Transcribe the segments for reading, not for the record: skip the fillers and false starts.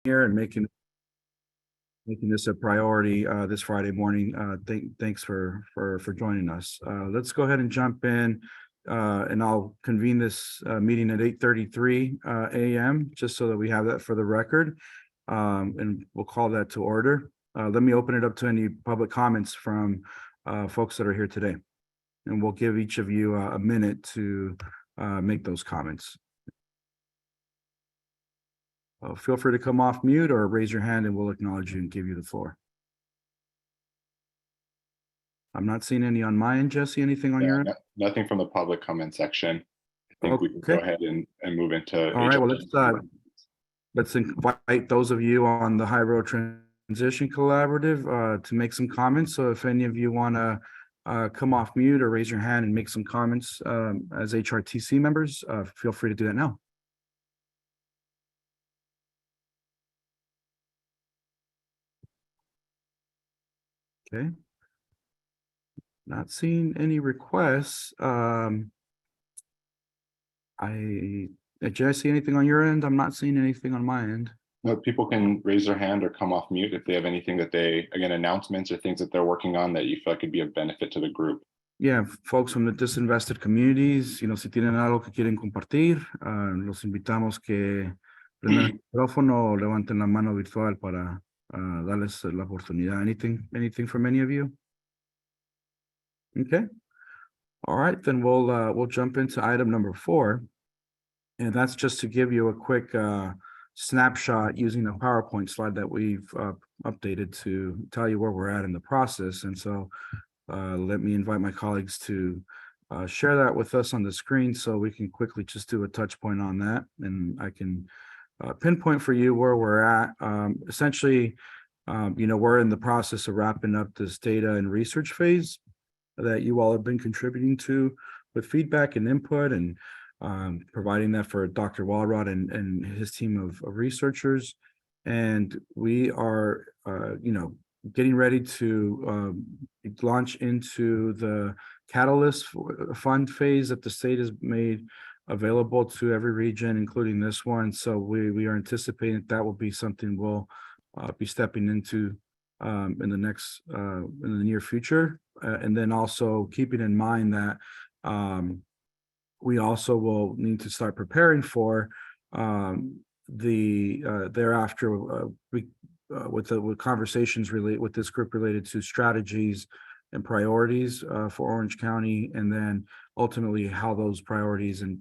here and making this a priority this Friday morning. Thanks for joining us. Let's go ahead and jump in, and I'll convene this meeting at 8:33 a.m. just so that we have that for the record, and we'll call that to order. Let me open it up to any public comments from folks that are here today, and we'll give each of you a minute to make those comments. Feel free to come off mute or raise your hand and we'll acknowledge you and give you the floor. I'm not seeing any on my end. Jesse, anything on your end? Nothing from the public comment section. I think we can go ahead and move into. All right, well, let's invite those of you on the High Road Transition Collaborative to make some comments. So if any of you want to come off mute or raise your hand and make some comments as HRTC members, feel free to do that now. Okay. Not seeing any requests. Did I see anything on your end? I'm not seeing anything on my end. No, people can raise their hand or come off mute if they have anything that they, again, announcements or things that they're working on that you feel like could be of benefit to the group. Yeah, folks from the disinvested communities, si tienen algo que quieren compartir, los invitamos que prendan el micrófono o levanten la mano virtual para darles la oportunidad. Anything from any of you? Okay. All right, then we'll jump into item number 4. And that's just to give you a quick snapshot using the PowerPoint slide that we've updated to tell you where we're at in the process. And so let me invite my colleagues to share that with us on the screen so we can quickly just do a touch point on that. And I can pinpoint for you where we're at. Essentially, we're in the process of wrapping up this data and research phase that you all have been contributing to with feedback and input, and providing that for Dr. Walrod and his team of researchers. And we are, getting ready to launch into the Catalyst Fund phase that the state has made available to every region, including this one. So we are anticipating that will be something we'll be stepping into in the near future, and then also keeping in mind that we also will need to start preparing for thereafter with conversations with this group related to strategies and priorities for Orange County, and then ultimately how those priorities and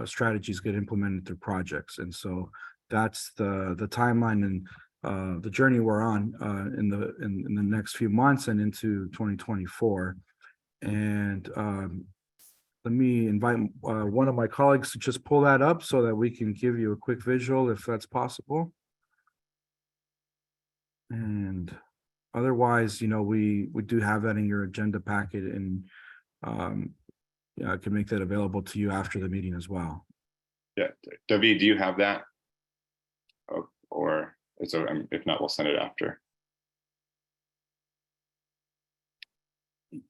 strategies get implemented through projects. And so that's the timeline and the journey we're on in the next few months and into 2024. And let me invite one of my colleagues to just pull that up so that we can give you a quick visual if that's possible. And otherwise, we do have that in your agenda packet, and I can make that available to you after the meeting as well. Yeah, David, do you have that? Or if not, we'll send it after.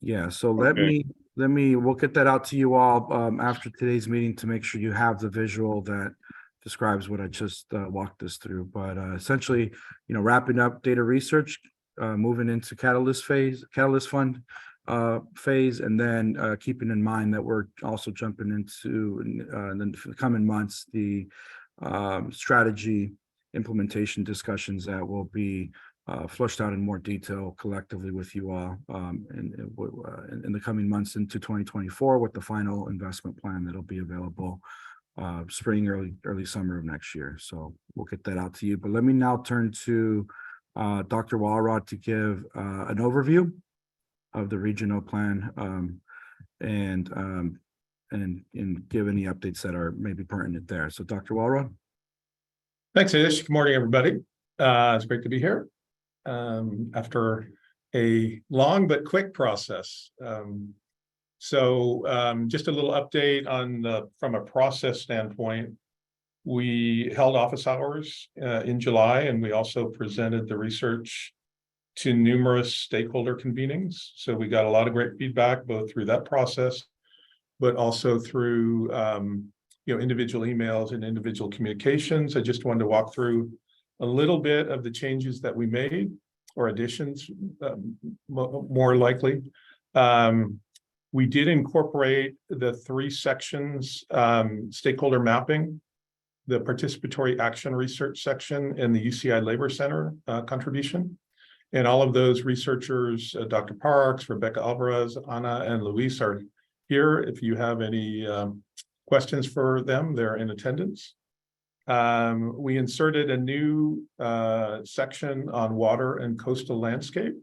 Yeah, so okay. We'll get that out to you all after today's meeting to make sure you have the visual that describes what I just walked us through. But essentially, wrapping up data research, moving into Catalyst Fund phase, and then keeping in mind that we're also jumping into in the coming months the strategy implementation discussions that will be flushed out in more detail collectively with you all in the coming months into 2024 with the final investment plan that'll be available spring, early summer of next year. So we'll get that out to you. But let me now turn to Dr. Walrod to give an overview of the regional plan and give any updates that are maybe pertinent there. So Dr. Walrod. Thanks, Ish. Good morning, everybody. It's great to be here after a long but quick process. Just a little update on from a process standpoint. We held office hours in July, and we also presented the research to numerous stakeholder convenings. So we got a lot of great feedback, both through that process, but also through individual emails and individual communications. I just wanted to walk through a little bit of the changes that we made, or additions, more likely. We did incorporate the 3 sections, stakeholder mapping, the participatory action research section, and the UCI Labor Center contribution. And all of those researchers, Dr. Parks, Rebecca Alvarez, Ana, and Luis are here. If you have any questions for them, they're in attendance. We inserted a new section on water and coastal landscape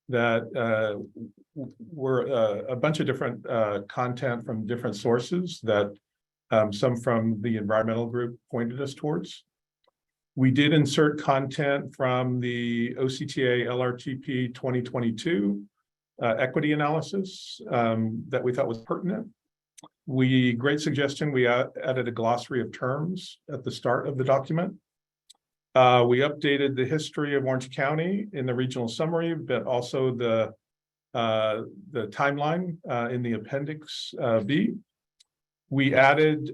that were a bunch of different content from different sources that some from the environmental group pointed us towards. We did insert content from the OCTA LRTP 2022 equity analysis that we thought was pertinent. Great suggestion, we added a glossary of terms at the start of the document. We updated the history of Orange County in the regional summary, but also the timeline in the appendix B. We added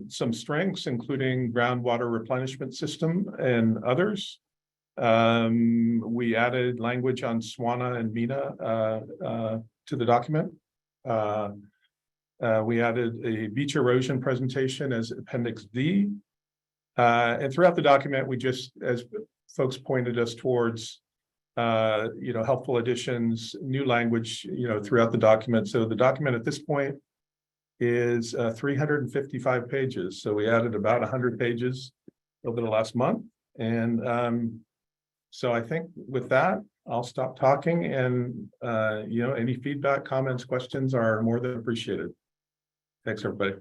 some strengths, including groundwater replenishment system and others. We added language on SWANA and MENA to the document. We added a beach erosion presentation as Appendix D. And throughout the document, we just, as folks pointed us towards, helpful additions, new language, throughout the document. So the document at this point is 355 pages. So we added about 100 pages over the last month. And so I think with that, I'll stop talking, and any feedback, comments, questions are more than appreciated. Thanks, everybody.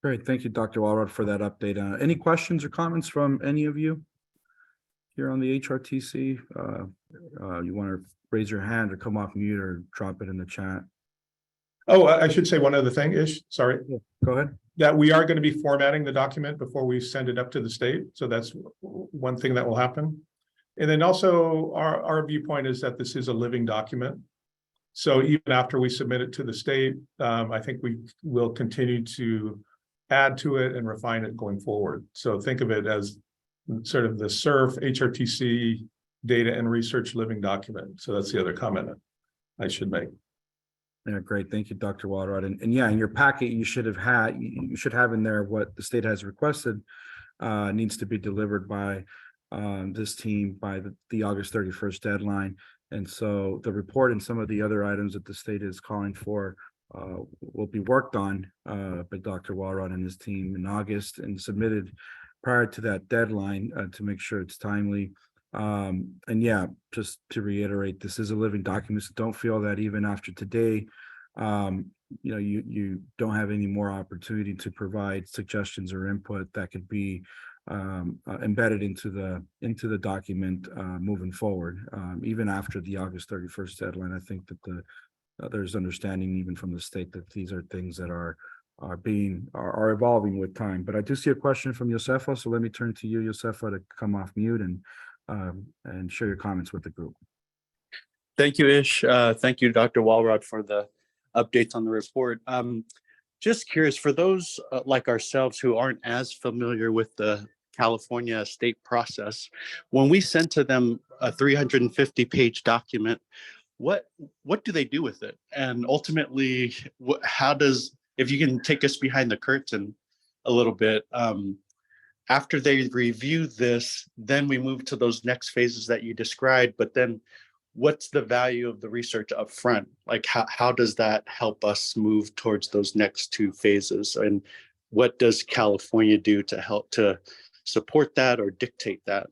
Great. Thank you, Dr. Walrod, for that update. Any questions or comments from any of you here on the HRTC? You want to raise your hand or come off mute or drop it in the chat? Oh, I should say one other thing, Ish. Sorry. Yeah, go ahead. That we are going to be formatting the document before we send it up to the state. So that's one thing that will happen. And then also our viewpoint is that this is a living document. So even after we submit it to the state, I think we will continue to add to it and refine it going forward. So think of it as sort of the SURF HRTC data and research living document. So that's the other comment I should make. Yeah, great. Thank you, Dr. Walrod. And yeah, in your packet, you should have in there what the state has requested needs to be delivered by this team by the August 31st deadline. And so the report and some of the other items that the state is calling for will be worked on by Dr. Walrod and his team in August and submitted prior to that deadline to make sure it's timely. And yeah, just to reiterate, this is a living document. So don't feel that even after today, you don't have any more opportunity to provide suggestions or input that could be embedded into the document moving forward. Even after the August 31st deadline, I think that there's understanding even from the state that these are things that are evolving with time. But I do see a question from Josefa, so let me turn to you, Josefa, to come off mute and share your comments with the group. Thank you, Ish. Thank you, Dr. Walrod, for the updates on the report. Just curious, for those like ourselves who aren't as familiar with the California state process, when we send to them a 350-page document, what do they do with it? And ultimately, if you can take us behind the curtain a little bit, after they review this, then we move to those next phases that you described, but then what's the value of the research up front? Like how does that help us move towards those next 2 phases? And what does California do to help to support that or dictate that?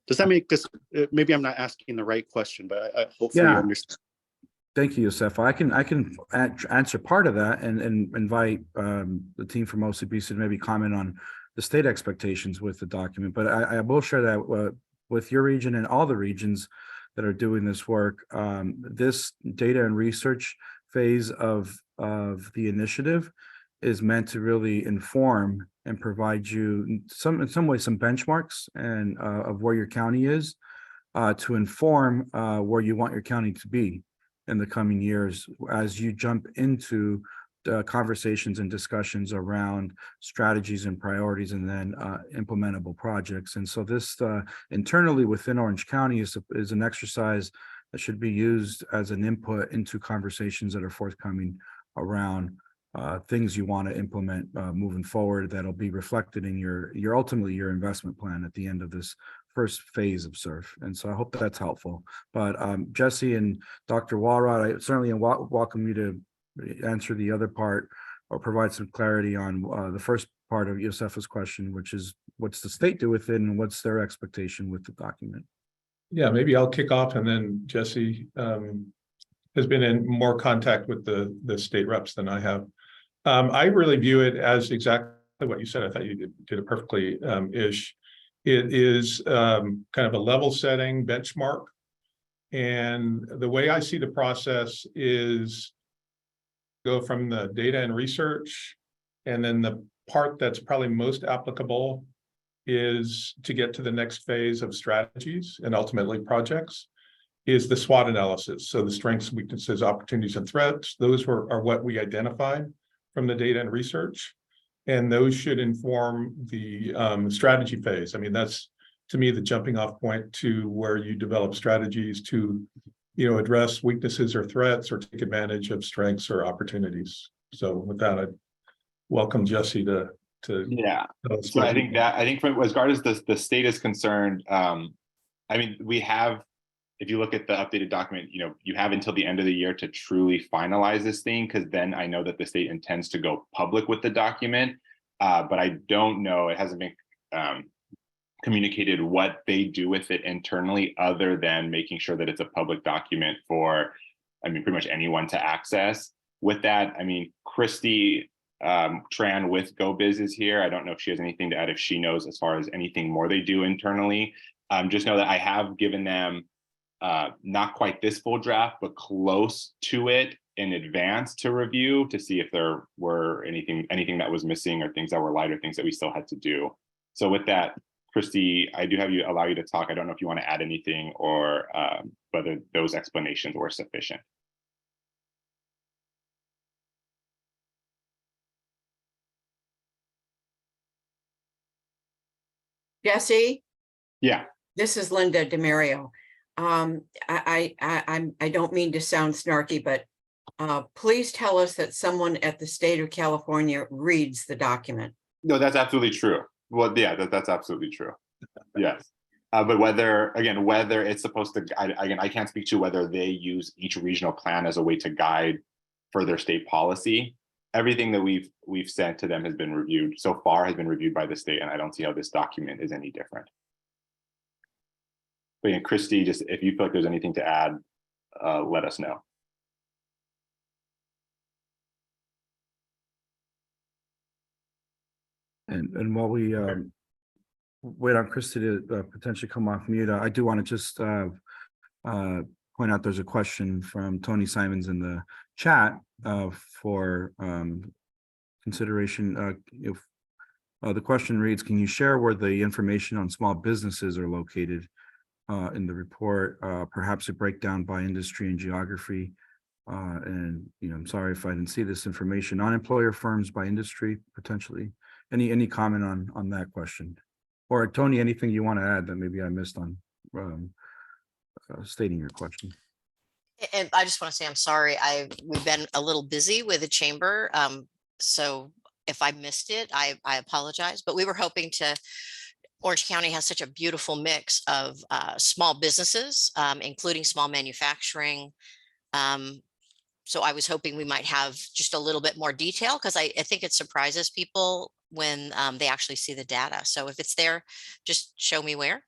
Does that make this, maybe I'm not asking the right question, but I hopefully you understand. Thank you, Josefa. I can answer part of that and invite the team from OCBC to maybe comment on the state expectations with the document. But I will share that with your region and all the regions that are doing this work. This data and research phase of the initiative is meant to really inform and provide you in some ways some benchmarks and of where your county is to inform where you want your county to be in the coming years as you jump into conversations and discussions around strategies and priorities, and then implementable projects. And so this internally within Orange County is an exercise that should be used as an input into conversations that are forthcoming around things you want to implement moving forward that'll be reflected in your ultimately your investment plan at the end of this first phase of SURF. And so I hope that's helpful. But Jesse and Dr. Walrod, I certainly welcome you to answer the other part or provide some clarity on the first part of Josefa's question, which is what's the state do with it and what's their expectation with the document? Yeah, maybe I'll kick off, and then Jesse has been in more contact with the state reps than I have. I really view it as exactly what you said. I thought you did it perfectly, Ish. It is kind of a level setting benchmark. And the way I see the process is go from the data and research, and then the part that's probably most applicable is to get to the next phase of strategies and ultimately projects is the SWOT analysis. So the strengths, weaknesses, opportunities, and threats, those are what we identified from the data and research. And those should inform the strategy phase. I mean, that's, to me, the jumping off point to where you develop strategies to, address weaknesses or threats or take advantage of strengths or opportunities. So with that, I welcome Jesse to yeah. So I think from as far as the state is concerned, I mean, we have, if you look at the updated document, you have until the end of the year to truly finalize this thing, because then I know that the state intends to go public with the document. But I don't know, it hasn't been communicated what they do with it internally, other than making sure that it's a public document for, pretty much anyone to access. With that, Christy Tran with GoBiz is here. I don't know if she has anything to add, if she knows as far as anything more they do internally. Just know that I have given them not quite this full draft, but close to it in advance to review, to see if there were anything that was missing, or things that were light, or things that we still had to do. So with that, Christy, I do allow you to talk. I don't know if you want to add anything, or whether those explanations were sufficient. Jesse? Yeah. This is Linda DeMario. I don't mean to sound snarky, but please tell us that someone at the state of California reads the document. No, that's absolutely true. Well, yeah, that's absolutely true. Yes. But whether it's supposed to, I can't speak to whether they use each regional plan as a way to guide further state policy. Everything that we've sent to them has been reviewed so far, has been reviewed by the state, and I don't see how this document is any different. But yeah, Christy, just if you feel like there's anything to add, let us know. And while we wait on Christy to potentially come off mute, I do want to just point out there's a question from Tony Simons in the chat for consideration. If the question reads, can you share where the information on small businesses are located in the report, perhaps a breakdown by industry and geography? And I'm sorry if I didn't see this information on employer firms by industry, potentially. Any comment on that question? Or Tony, anything you want to add that maybe I missed on stating your question? And I just want to say, I'm sorry, we've been a little busy with the chamber. So if I missed it, I apologize, but we were hoping to, Orange County has such a beautiful mix of small businesses, including small manufacturing. So I was hoping we might have just a little bit more detail, because I think it surprises people when they actually see the data. So if it's there, just show me where.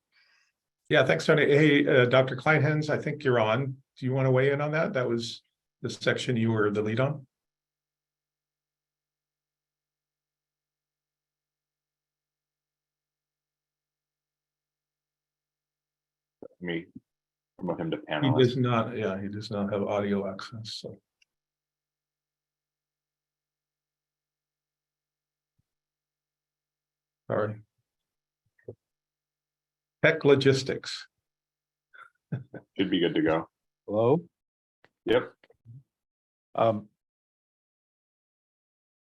Yeah, thanks, Tony. Hey, Dr. Kleinhens, I think you're on. Do you want to weigh in on that? That was the section you were the lead on. Let me promote him to He panelist. does not, yeah, he does not have audio access. So. Sorry. Tech logistics. Should be good to go. Hello. Yep.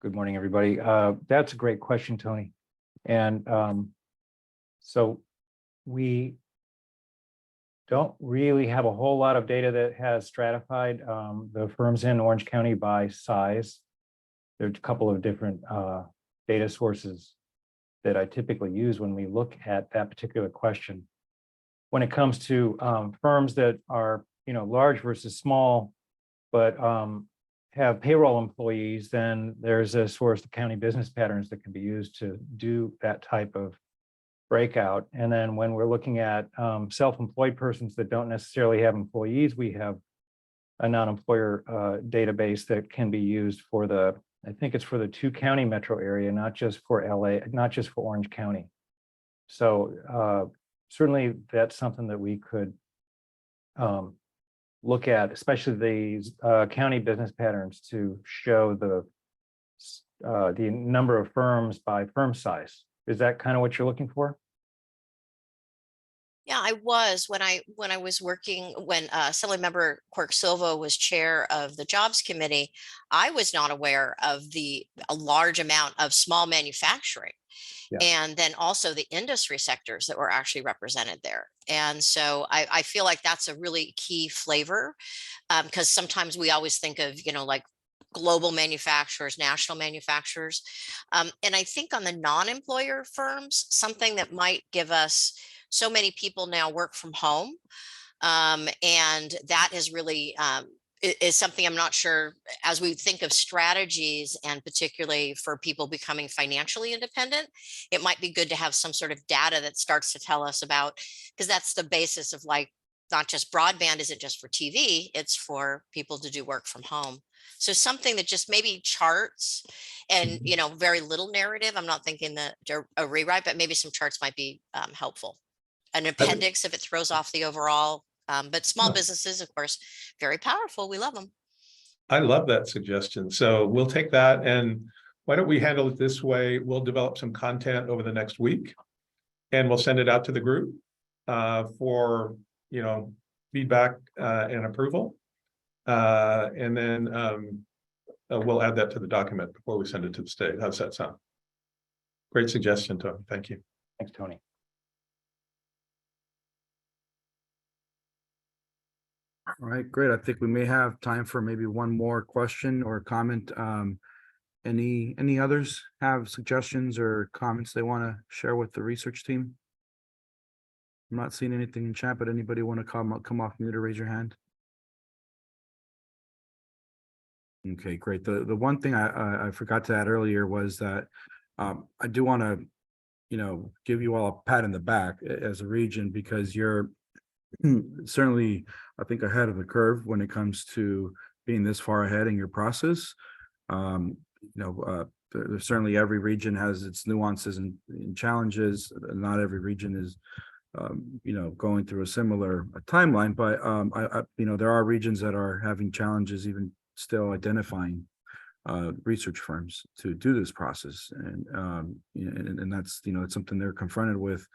Good morning, everybody. That's a great question, Tony. And so we don't really have a whole lot of data that has stratified the firms in Orange County by size. There's a couple of different data sources that I typically use when we look at that particular question. When it comes to firms that are, large versus small, but have payroll employees, then there's a source of county business patterns that can be used to do that type of breakout. And then when we're looking at self-employed persons that don't necessarily have employees, we have a non-employer database that can be used for I think it's for the 2-county metro area, not just for LA, not just for Orange County. So certainly that's something that we could look at, especially these county business patterns, to show the number of firms by firm size. Is that kind of what you're looking for? Yeah, I was when I was working, when Assemblymember Quirk Silva was chair of the Jobs Committee. I was not aware of a large amount of small manufacturing. Yeah. And then also the industry sectors that were actually represented there. And so I feel like that's a really key flavor, because sometimes we always think of, like global manufacturers, national manufacturers. And I think on the non-employer firms, something that might give us, so many people now work from home. And that is really is something I'm not sure, as we think of strategies, and particularly for people becoming financially independent, it might be good to have some sort of data that starts to tell us about, because that's the basis of, like, not just broadband isn't just for TV, it's for people to do work from home. So something that just maybe charts and, very little narrative. I'm not thinking that a rewrite, but maybe some charts might be helpful. An appendix if it throws off the overall. But small businesses, of course, very powerful. We love them. I love that suggestion. So we'll take that, and why don't we handle it this way? We'll develop some content over the next week, and we'll send it out to the group for, feedback and approval. And then we'll add that to the document before we send it to the state. How's that sound? Great suggestion, Tony. Thank you. Thanks, Tony. All right, great. I think we may have time for maybe one more question or comment. Any others have suggestions or comments they want to share with the research team? I'm not seeing anything in chat, but anybody want to come off mute or raise your hand? Okay, great. The one thing I forgot to add earlier was that I do want to, give you all a pat in the back as a region, because you're certainly, I think, ahead of the curve when it comes to being this far ahead in your process. Certainly every region has its nuances and challenges. Not every region is, going through a similar timeline, but there are regions that are having challenges even still identifying research firms to do this process, and that's it's something they're confronted with.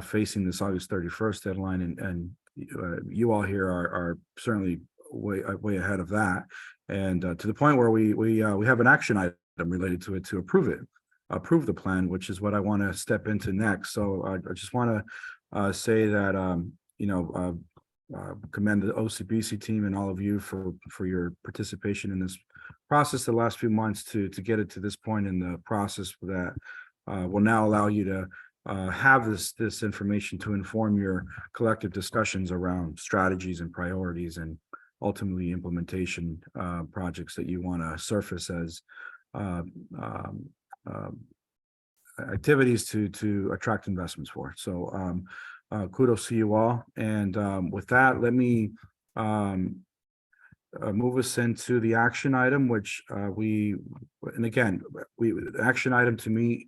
Facing this August 31st deadline, and you all here are certainly way ahead of that, and to the point where we have an action item related to it to approve the plan, which is what I want to step into next. So I just want to say that commend the OCBC team and all of you for your participation in this process the last few months to get it to this point in the process that will now allow you to have this information to inform your collective discussions around strategies and priorities, and ultimately implementation projects that you want to surface as activities to attract investments for. So kudos to you all. And with that, let me move us into the action item, which the action item to meet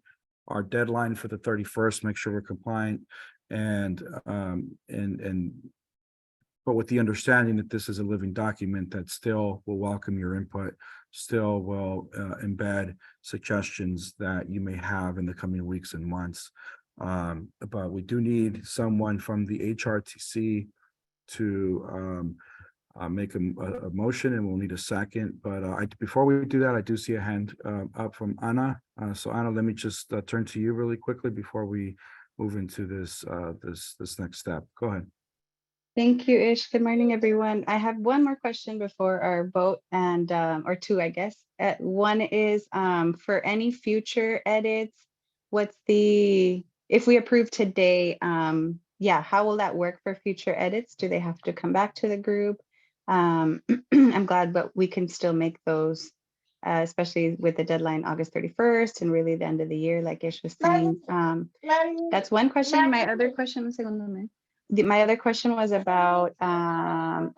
our deadline for the 31st, make sure we're compliant, but with the understanding that this is a living document that still will welcome your input, still will embed suggestions that you may have in the coming weeks and months. But we do need someone from the HRTC to make a motion, and we'll need a second. But before we do that, I do see a hand up from Anna. So Anna, let me just turn to you really quickly before we move into this this next step. Go ahead. Thank you, Ish. Good morning, everyone. I have one more question before our vote, and or two, I guess. One is for any future edits, if we approve today, yeah, how will that work for future edits? Do they have to come back to the group? I'm glad, but we can still make those, especially with the deadline August 31st and really the end of the year, like Ish was saying. That's one question. My other question, my other question was about, I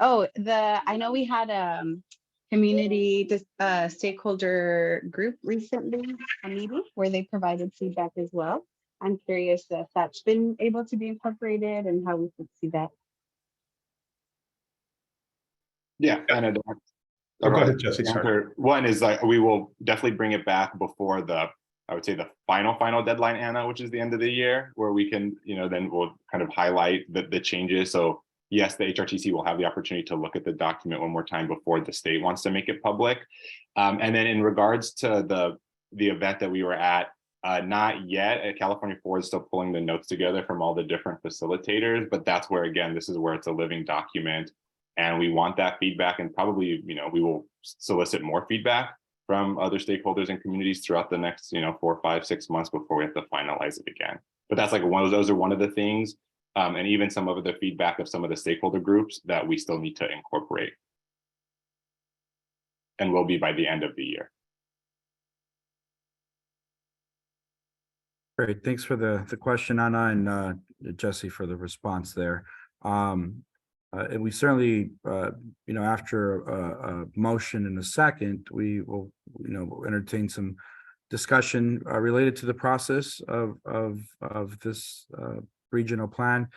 know we had community stakeholder group recently, a meeting where they provided feedback as well. I'm curious if that's been able to be incorporated and how we could see that. Yeah, and Go ahead, Jesse. Sorry. one is like we will definitely bring it back before I would say the final deadline, Anna, which is the end of the year, where we can, then we'll kind of highlight the changes. So yes, the HRTC will have the opportunity to look at the document one more time before the state wants to make it public. And then in regards to the event that we were at, not yet. California Forward is still pulling the notes together from all the different facilitators, but that's where, again, this is where it's a living document. And we want that feedback, and probably, we will solicit more feedback from other stakeholders and communities throughout the next, 4, 5, 6 months before we have to finalize it again. But that's like those are one of the things, and even some of the feedback of some of the stakeholder groups that we still need to incorporate, and will be by the end of the year. Great, thanks for the question, Anna, and Jesse for the response there. And we certainly, after a motion in a second, we will, entertain some discussion related to the process of this regional plan.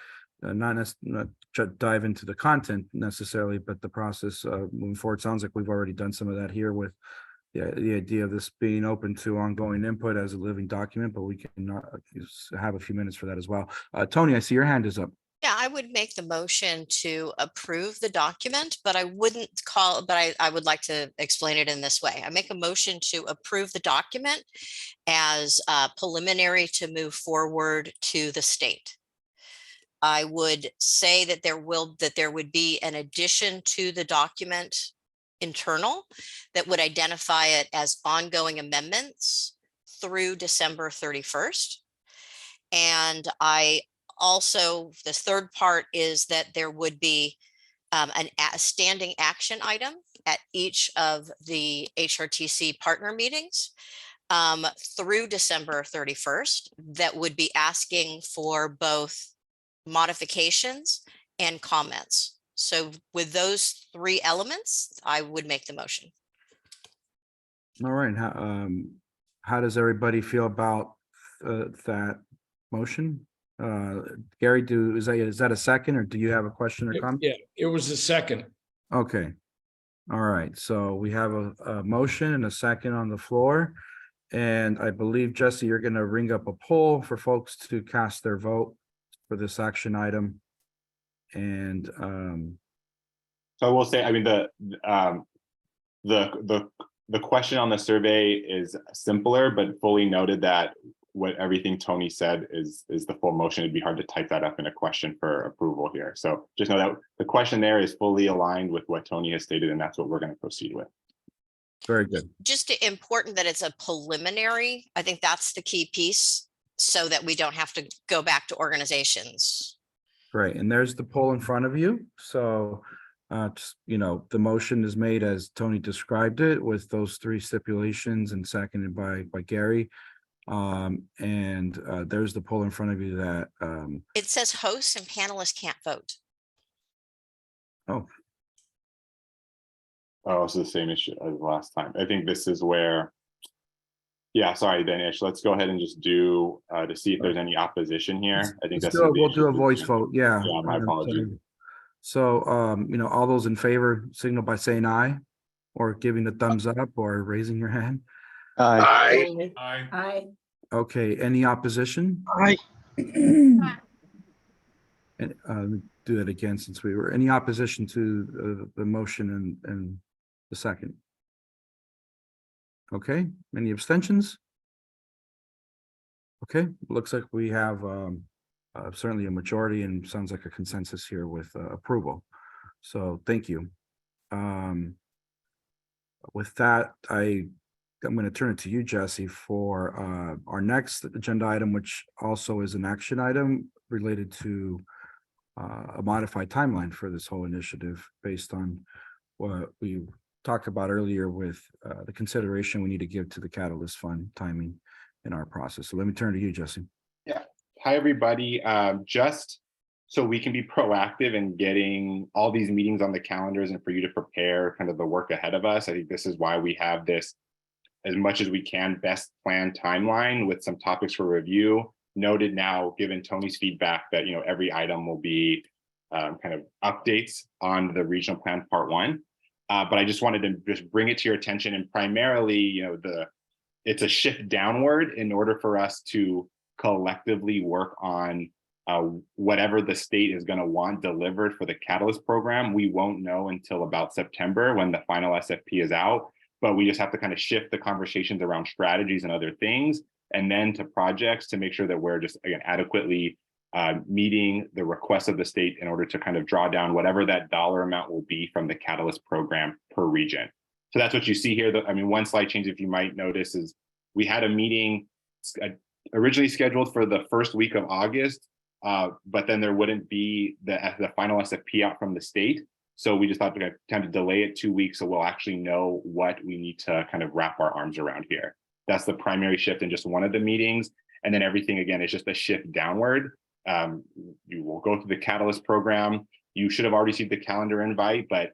Not dive into the content necessarily, but the process moving forward. Sounds like we've already done some of that here with the idea of this being open to ongoing input as a living document, but we can have a few minutes for that as well. Tony, I see your hand is up. Yeah, I would make the motion to approve the document, but I wouldn't I would like to explain it in this way. I make a motion to approve the document as preliminary to move forward to the state. I would say that there would be an addition to the document internal that would identify it as ongoing amendments through December 31st. And also, the third part is that there would be a standing action item at each of the HRTC partner meetings through December 31st that would be asking for both modifications and comments. So with those three elements, I would make the motion. All right. How does everybody feel about that motion? Gary, is that a second, or do you have a question or comment? Yeah, it was a second. Okay. All right. So we have a motion and a second on the floor. And I believe, Jesse, you're going to ring up a poll for folks to cast their vote for this action item. And so I will say, I mean, the question on the survey is simpler, but fully noted that everything Tony said is the full motion. It'd be hard to type that up in a question for approval here. So just know that the question there is fully aligned with what Tony has stated, and that's what we're going to proceed with. Very good. Just important that it's a preliminary. I think that's the key piece, so that we don't have to go back to organizations. Great. And there's the poll in front of you. So, the motion is made as Tony described it, with those three stipulations, and seconded by Gary. And there's the poll in front of you that it says hosts and panelists can't vote. Oh, it's the same issue as last time. I think this is where, yeah, sorry, Danish. Let's go ahead and just do to see if there's any opposition here. I think we'll do a voice vote. Yeah. Yeah, my apologies. So, all those in favor signal by saying aye, or giving the thumbs up, or raising your hand. Aye. Aye. Okay, any opposition? Aye. And do that again, since we were, any opposition to the motion and the second? Okay, any abstentions? Okay, looks like we have certainly a majority and sounds like a consensus here with approval. So thank you. With that, I'm going to turn it to you, Jesse, for our next agenda item, which also is an action item related to a modified timeline for this whole initiative based on what we talked about earlier with the consideration we need to give to the Catalyst Fund timing in our process. So let me turn to you, Jesse. Yeah. Hi, everybody. Just so we can be proactive in getting all these meetings on the calendars and for you to prepare kind of the work ahead of us. I think this is why we have this, as much as we can, best planned timeline with some topics for review. Noted now, given Tony's feedback, that every item will be kind of updates on the regional plan part 1. But I just wanted to just bring it to your attention, and primarily, it's a shift downward in order for us to collectively work on whatever the state is going to want delivered for the Catalyst program. We won't know until about September when the final SFP is out, but we just have to kind of shift the conversations around strategies and other things, and then to projects to make sure that we're just, again, adequately meeting the requests of the state in order to kind of draw down whatever that dollar amount will be from the Catalyst program per region. So that's what you see here. One slight change, if you might notice, is we had a meeting originally scheduled for the first week of August, but then there wouldn't be the final SFP out from the state. So we just thought we had time to delay it 2 weeks, so we'll actually know what we need to kind of wrap our arms around here. That's the primary shift in just one of the meetings. And then everything, again, is just a shift downward. You will go through the Catalyst program. You should have already seen the calendar invite, but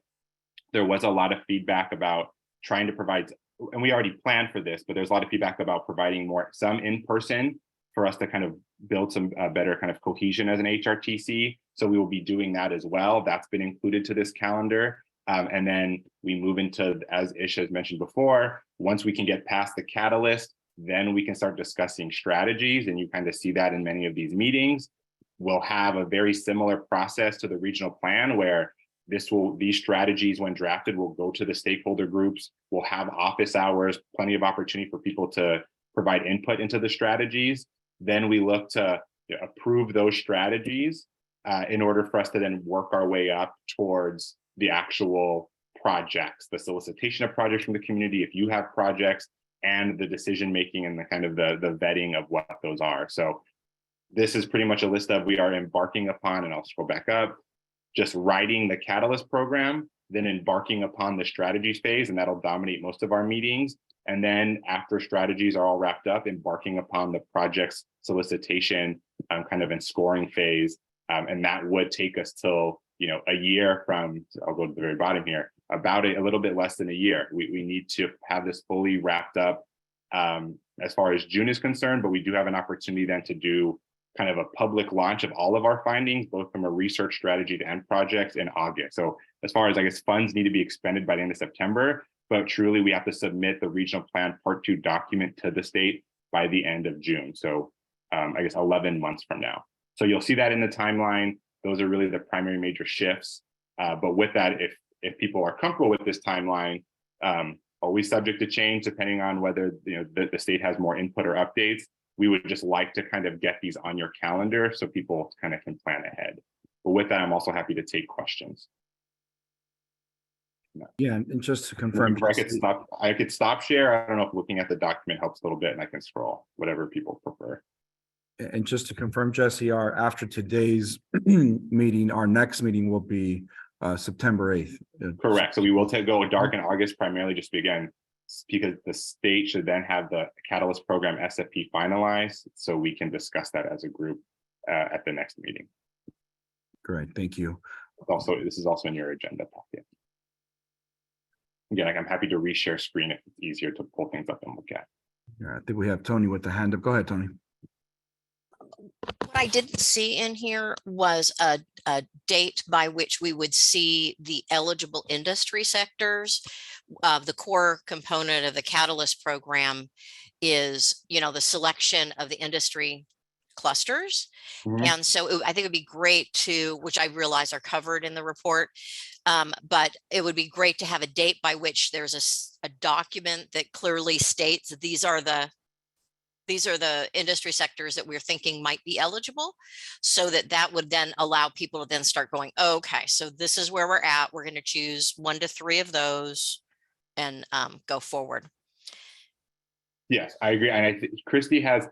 there was a lot of feedback about trying to provide, and we already planned for this, but there's a lot of feedback about providing some in-person for us to kind of build some better kind of cohesion as an HRTC. So we will be doing that as well. That's been included to this calendar. And then we move into, as Ish has mentioned before, once we can get past the Catalyst, then we can start discussing strategies, and you kind of see that in many of these meetings. We'll have a very similar process to the regional plan where these strategies, when drafted, will go to the stakeholder groups. We'll have office hours, plenty of opportunity for people to provide input into the strategies. Then we look to approve those strategies in order for us to then work our way up towards the actual projects, the solicitation of projects from the community, if you have projects, and the decision making and the kind of the vetting of what those are. So this is pretty much a list of we are embarking upon, and I'll scroll back up, just writing the Catalyst program, then embarking upon the strategies phase, and that'll dominate most of our meetings. And then after strategies are all wrapped up, embarking upon the project's solicitation kind of and scoring phase. And that would take us till a year from, I'll go to the very bottom here, about a little bit less than a year. We need to have this fully wrapped up as far as June is concerned, but we do have an opportunity then to do kind of a public launch of all of our findings, both from a research strategy to end projects in August. So as far as, I guess, funds need to be expended by the end of September, but truly we have to submit the regional plan part 2 document to the state by the end of June. So I guess 11 months from now. So you'll see that in the timeline. Those are really the primary major shifts. But with that, if people are comfortable with this timeline, always subject to change depending on whether the state has more input or updates. We would just like to kind of get these on your calendar so people kind of can plan ahead. But with that, I'm also happy to take questions. Yeah, and just to confirm, I could stop share. I don't know if looking at the document helps a little bit, and I can scroll, whatever people prefer. And just to confirm, Jesse, after today's meeting, our next meeting will be September 8th. Correct. So we will go dark in August, primarily just because the state should then have the Catalyst program SFP finalized, so we can discuss that as a group at the next meeting. Great, thank you. Also, this is also in your agenda packet. Again, I'm happy to reshare screen if it's easier to pull things up and look at. Yeah, I think we have Tony with the hand up. Go ahead, Tony. What I didn't see in here was a date by which we would see the eligible industry sectors. The core component of the Catalyst program is, the selection of the industry clusters. Mhm. And so I think it'd be great to, which I realize are covered in the report, but it would be great to have a date by which there's a document that clearly states that these are the industry sectors that we're thinking might be eligible, so that would then allow people to then start going, okay, so this is where we're at. We're going to choose 1 to 3 of those and go forward. Yes, I agree. And I think Christy has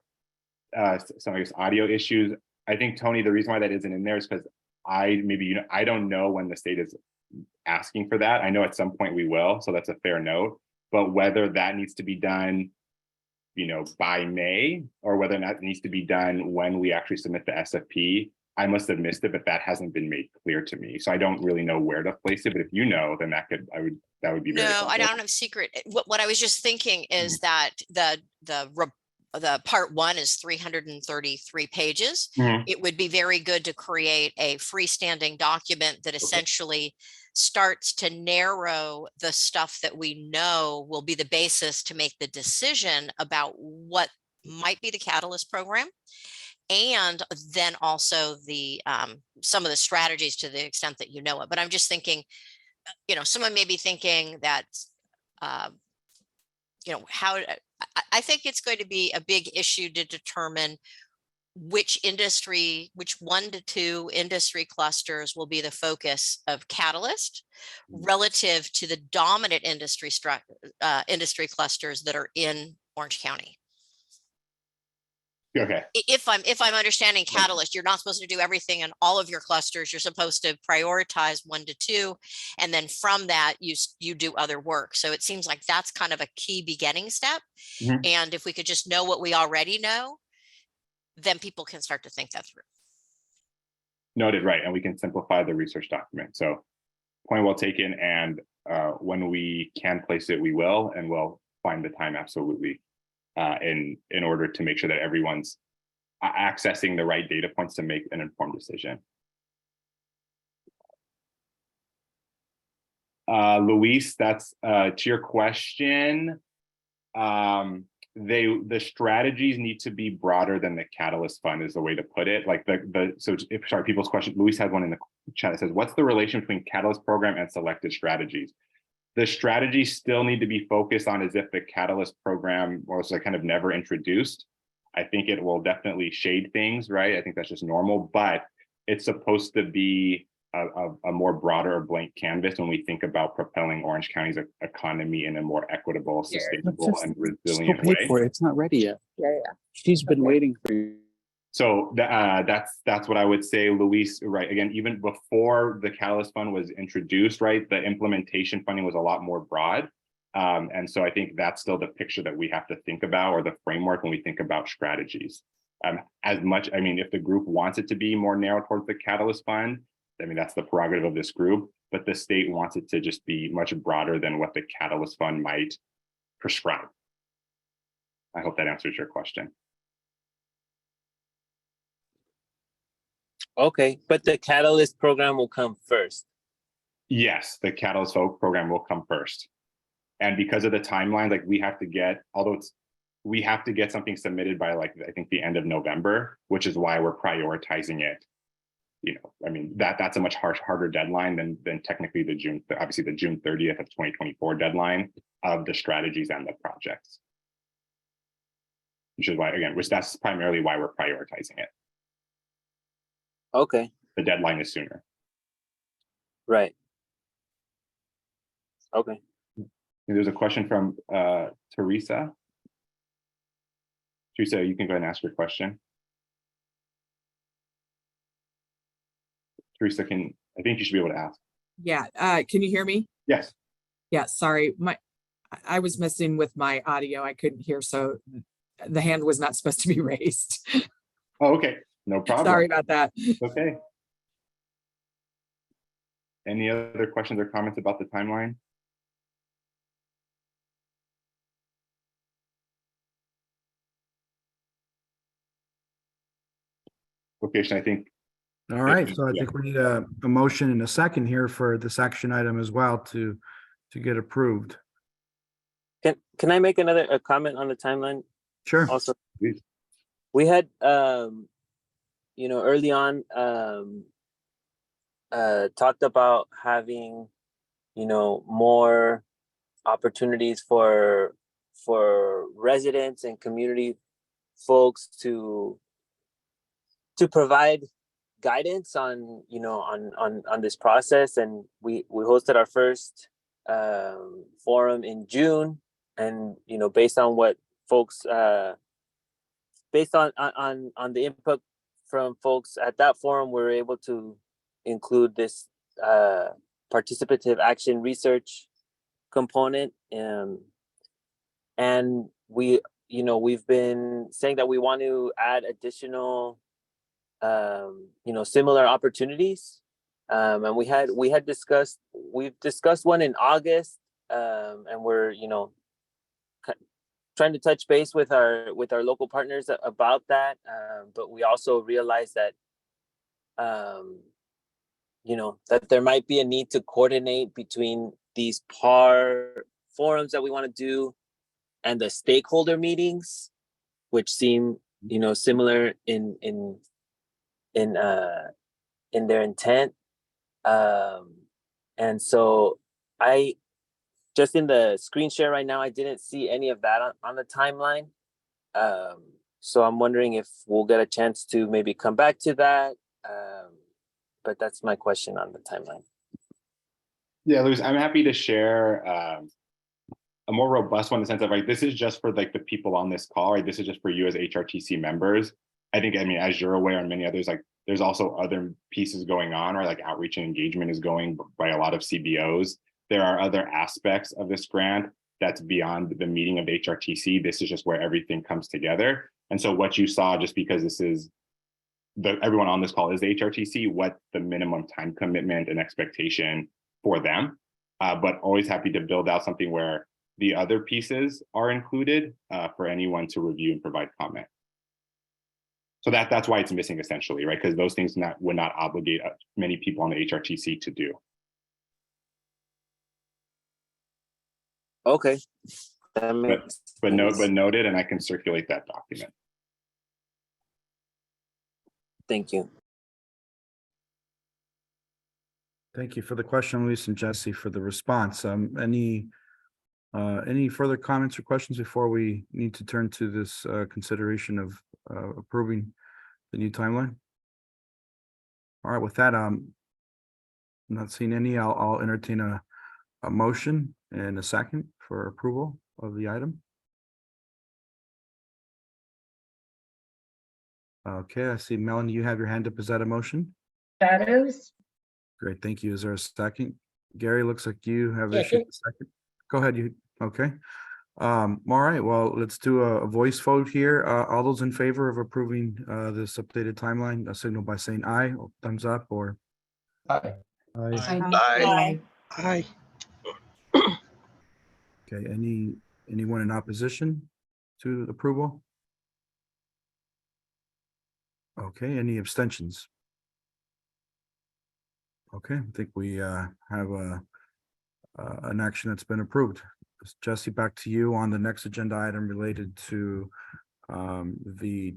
some, I guess, audio issues. I think, Tony, the reason why that isn't in there is because I don't know when the state is asking for that. I know at some point we will, so that's a fair note. But whether that needs to be done, by May, or whether or not it needs to be done when we actually submit the SFP, I must have missed it, but that hasn't been made clear to me. So I don't really know where to place it. But if you know, then that would be very No, helpful. I don't have a secret. What I was just thinking is that the part 1 is 333 pages. Mhm. It would be very good to create a freestanding document that essentially starts to narrow the stuff that we know will be the basis to make the decision about what might be the Catalyst program. And then also the some of the strategies to the extent that you know it. But I'm just thinking, someone may be thinking that, I think it's going to be a big issue to determine which 1 to 2 industry clusters will be the focus of Catalyst relative to the dominant industry clusters that are in Orange County. Okay. If I'm understanding Catalyst, you're not supposed to do everything in all of your clusters. You're supposed to prioritize 1 to 2, and then from that you do other work. So it seems like that's kind of a key beginning step. Mhm. And if we could just know what we already know, then people can start to think that through. Noted, right. And we can simplify the research document. So point well taken. And when we can place it, we will, and we'll find the time absolutely in order to make sure that everyone's accessing the right data points to make an informed decision. Luis, that's to your question. The strategies need to be broader than the Catalyst Fund is the way to put it. Like people's question, Luis had one in the chat that says, what's the relation between Catalyst program and selected strategies? The strategies still need to be focused on as if the Catalyst program was kind of never introduced. I think it will definitely shade things, right? I think that's just normal, but it's supposed to be a more broader blank canvas when we think about propelling Orange County's economy in a more equitable, sustainable, and resilient way. It's not ready yet. Yeah. She's been waiting for you. So that's what I would say, Luis, right? Again, even before the Catalyst Fund was introduced, right, the implementation funding was a lot more broad. And so I think that's still the picture that we have to think about, or the framework when we think about strategies. If the group wants it to be more narrow towards the Catalyst Fund, that's the prerogative of this group, but the state wants it to just be much broader than what the Catalyst Fund might prescribe. I hope that answers your question. Okay, but the Catalyst program will come first. Yes, the Catalyst program will come first. And because of the timeline, we have to get something submitted by I think the end of November, which is why we're prioritizing it. That's a much harder deadline than technically the June 30th of 2024 deadline of the strategies and the projects. That's primarily why we're prioritizing it. Okay. The deadline is sooner. Right. Okay. There's a question from Teresa. Teresa, you can go ahead and ask your question. Teresa, I think you should be able to ask. Yeah, can you hear me? Yes. Yeah, sorry, I was messing with my audio. I couldn't hear, so the hand was not supposed to be raised. Oh, okay. No problem. Sorry about that. Okay. Any other questions or comments about the timeline? Okay, so I think. All right, so I think we need a motion and a second here for this action item as well to get approved. Can I make a comment on the timeline? Sure. Also, Please. we had early on, talked about having, more opportunities for residents and community folks to provide guidance on on this process. And we hosted our first forum in June, and based on what folks based on the input from folks at that forum, we're able to include this participative action research component. And we've been saying that we want to add additional similar opportunities. And we've discussed one in August, and we're trying to touch base with our local partners about that. But we also realize that that there might be a need to coordinate between these forums that we want to do and the stakeholder meetings, which seem similar in their intent. And so I just, in the screen share right now, I didn't see any of that on the timeline. So I'm wondering if we'll get a chance to maybe come back to that. But that's my question on the timeline. Yeah, Luis, I'm happy to share a more robust one in the sense of like, this is just for like the people on this call, right? This is just for you as HRTC members. I think, as you're aware, and many others, like there's also other pieces going on, right? Like outreach and engagement is going by a lot of CBOs. There are other aspects of this grant that's beyond the meeting of HRTC. This is just where everything comes together. And so what you saw, just because this is everyone on this call is HRTC, what the minimum time commitment and expectation for them, but always happy to build out something where the other pieces are included for anyone to review and provide comment. So that's why it's missing essentially, right? Because those things would not obligate many people on the HRTC to do. Okay. But noted, and I can circulate that document. Thank you. Thank you for the question, Luis, and Jesse for the response. Any further comments or questions before we need to turn to this consideration of approving the new timeline? All right, with that, I'm not seeing any. I'll entertain a motion and a second for approval of the item. Okay, I see Melanie, you have your hand up. Is that a motion? That is. Great, thank you. Is there a second? Gary, looks like you have issued a second. Go ahead, okay. All right, well, let's do a voice vote here. All those in favor of approving this updated timeline, signal by saying aye, or thumbs up, or Aye. Aye. Aye. okay, anyone in opposition to approval? Okay, any abstentions? Okay, I think we have an action that's been approved. Jesse, back to you on the next agenda item related to the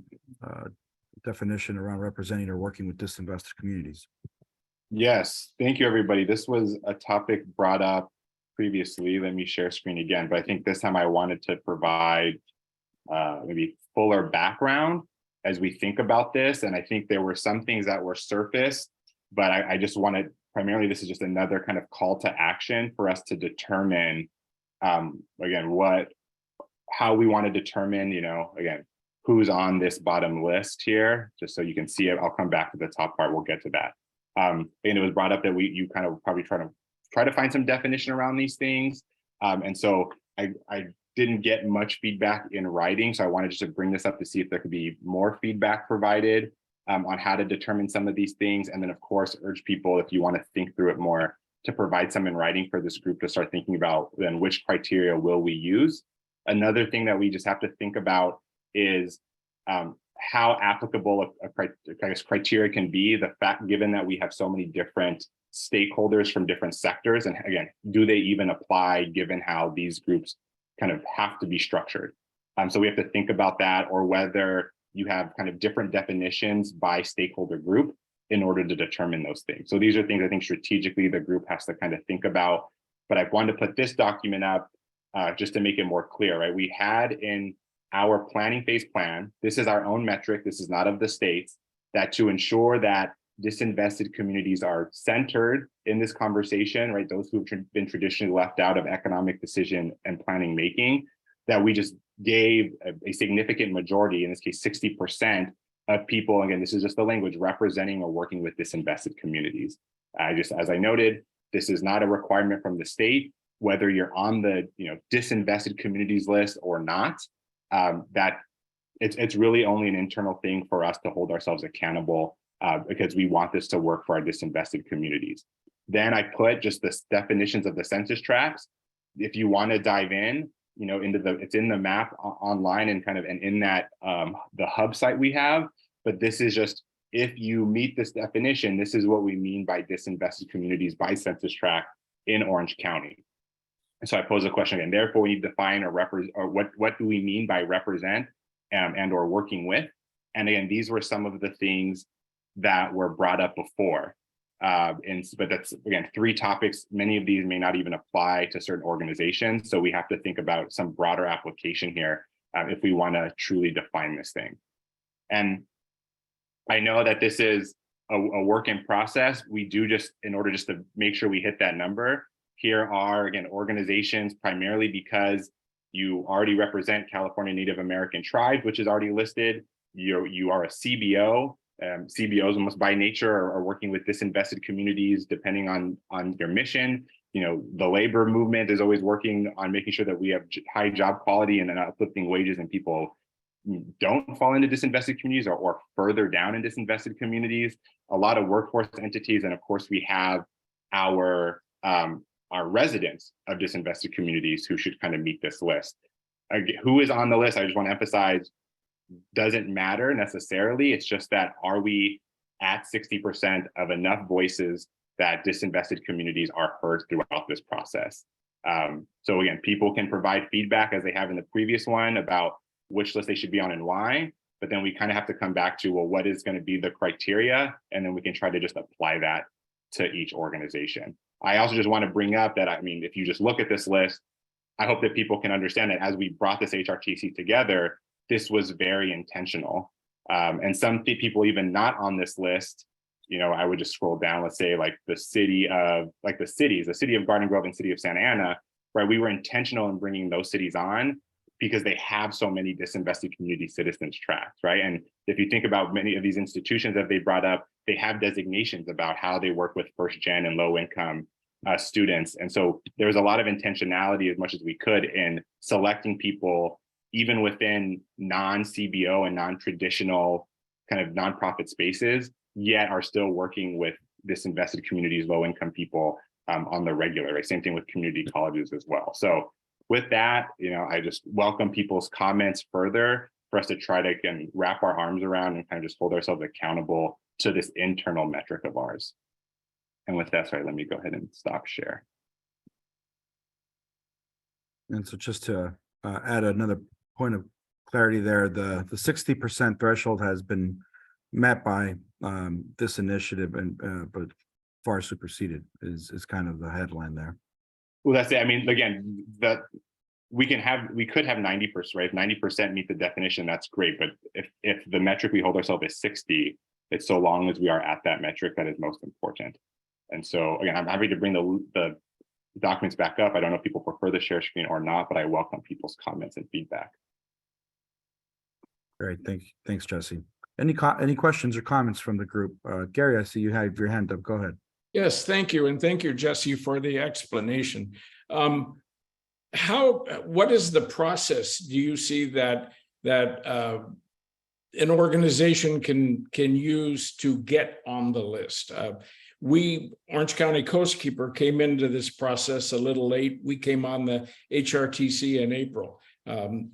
definition around representing or working with disinvested communities. Yes, thank you, everybody. This was a topic brought up previously. Let me share screen again, but I think this time I wanted to provide maybe fuller background as we think about this. And I think there were some things that were surfaced, but I just wanted, primarily, this is just another kind of call to action for us to determine, again, how we want to determine, again, who's on this bottom list here, just so you can see it. I'll come back to the top part. We'll get to that. And it was brought up that you kind of probably try to find some definition around these things. And so I didn't get much feedback in writing. So I wanted just to bring this up to see if there could be more feedback provided on how to determine some of these things. And then of course, urge people, if you want to think through it more, to provide some in writing for this group to start thinking about then which criteria will we use. Another thing that we just have to think about is how applicable a criteria can be, the fact given that we have so many different stakeholders from different sectors, and again, do they even apply given how these groups kind of have to be structured? So we have to think about that, or whether you have kind of different definitions by stakeholder group in order to determine those things. So these are things I think strategically the group has to kind of think about. But I wanted to put this document up just to make it more clear, right? We had in our planning phase plan, this is our own metric, this is not of the states, that to ensure that disinvested communities are centered in this conversation, right? Those who've been traditionally left out of economic decision and planning making, that we just gave a significant majority, in this case, 60% of people, again, this is just the language, representing or working with disinvested communities. As I noted, this is not a requirement from the state, whether you're on the disinvested communities list or not, that it's really only an internal thing for us to hold ourselves accountable because we want this to work for our disinvested communities. Then I put just the definitions of the census tracts. If you want to dive in, it's in the map online and in that the hub site we have, but this is just, if you meet this definition, this is what we mean by disinvested communities by census tract in Orange County. And so I pose a question again, therefore we define or represent, or what do we mean by represent and or working with? And again, these were some of the things that were brought up before. But that's, again, 3 topics. Many of these may not even apply to certain organizations. So we have to think about some broader application here if we want to truly define this thing. And I know that this is a work in process. We do just, in order just to make sure we hit that number, here are, again, organizations, primarily because you already represent California Native American tribes, which is already listed. You are a CBO. CBOs almost by nature are working with disinvested communities, depending on their mission. The labor movement is always working on making sure that we have high job quality and uplifting wages, and people don't fall into disinvested communities or further down in disinvested communities. A lot of workforce entities, and of course we have our residents of disinvested communities who should kind of meet this list. Who is on the list? I just want to emphasize, doesn't matter necessarily. It's just that, are we at 60% of enough voices that disinvested communities are heard throughout this process? So again, people can provide feedback as they have in the previous one about which list they should be on and why, but then we kind of have to come back to, well, what is going to be the criteria? And then we can try to just apply that to each organization. I also just want to bring up that, if you just look at this list, I hope that people can understand that as we brought this HRTC together, this was very intentional. And some people even not on this list, I would just scroll down, let's say like the city of Garden Grove and city of Santa Ana, right? We were intentional in bringing those cities on because they have so many disinvested community citizens tracts, right? And if you think about many of these institutions that they brought up, they have designations about how they work with first gen and low income students. And so there's a lot of intentionality as much as we could in selecting people even within non-CBO and non-traditional kind of nonprofit spaces, yet are still working with disinvested communities, low-income people on the regular, right? Same thing with community colleges as well. So with that, I just welcome people's comments further for us to try to wrap our arms around and kind of just hold ourselves accountable to this internal metric of ours. And with that, sorry, let me go ahead and stop share. And so just to add another point of clarity there, the 60% threshold has been met by this initiative, but far superseded is kind of the headline there. Well, that's it. Again, that we could have 90%, right? If 90% meet the definition, that's great. But if the metric we hold ourselves is 60, it's so long as we are at that metric that is most important. And so again, I'm happy to bring the documents back up. I don't know if people prefer the share screen or not, but I welcome people's comments and feedback. Great, thanks, Jesse. Any questions or comments from the group? Gary, I see you have your hand up. Go ahead. Yes, thank you. And thank you, Jesse, for the explanation. What is the process? Do you see that an organization can use to get on the list? We, Orange County Coastkeeper, came into this process a little late. We came on the HRTC in April.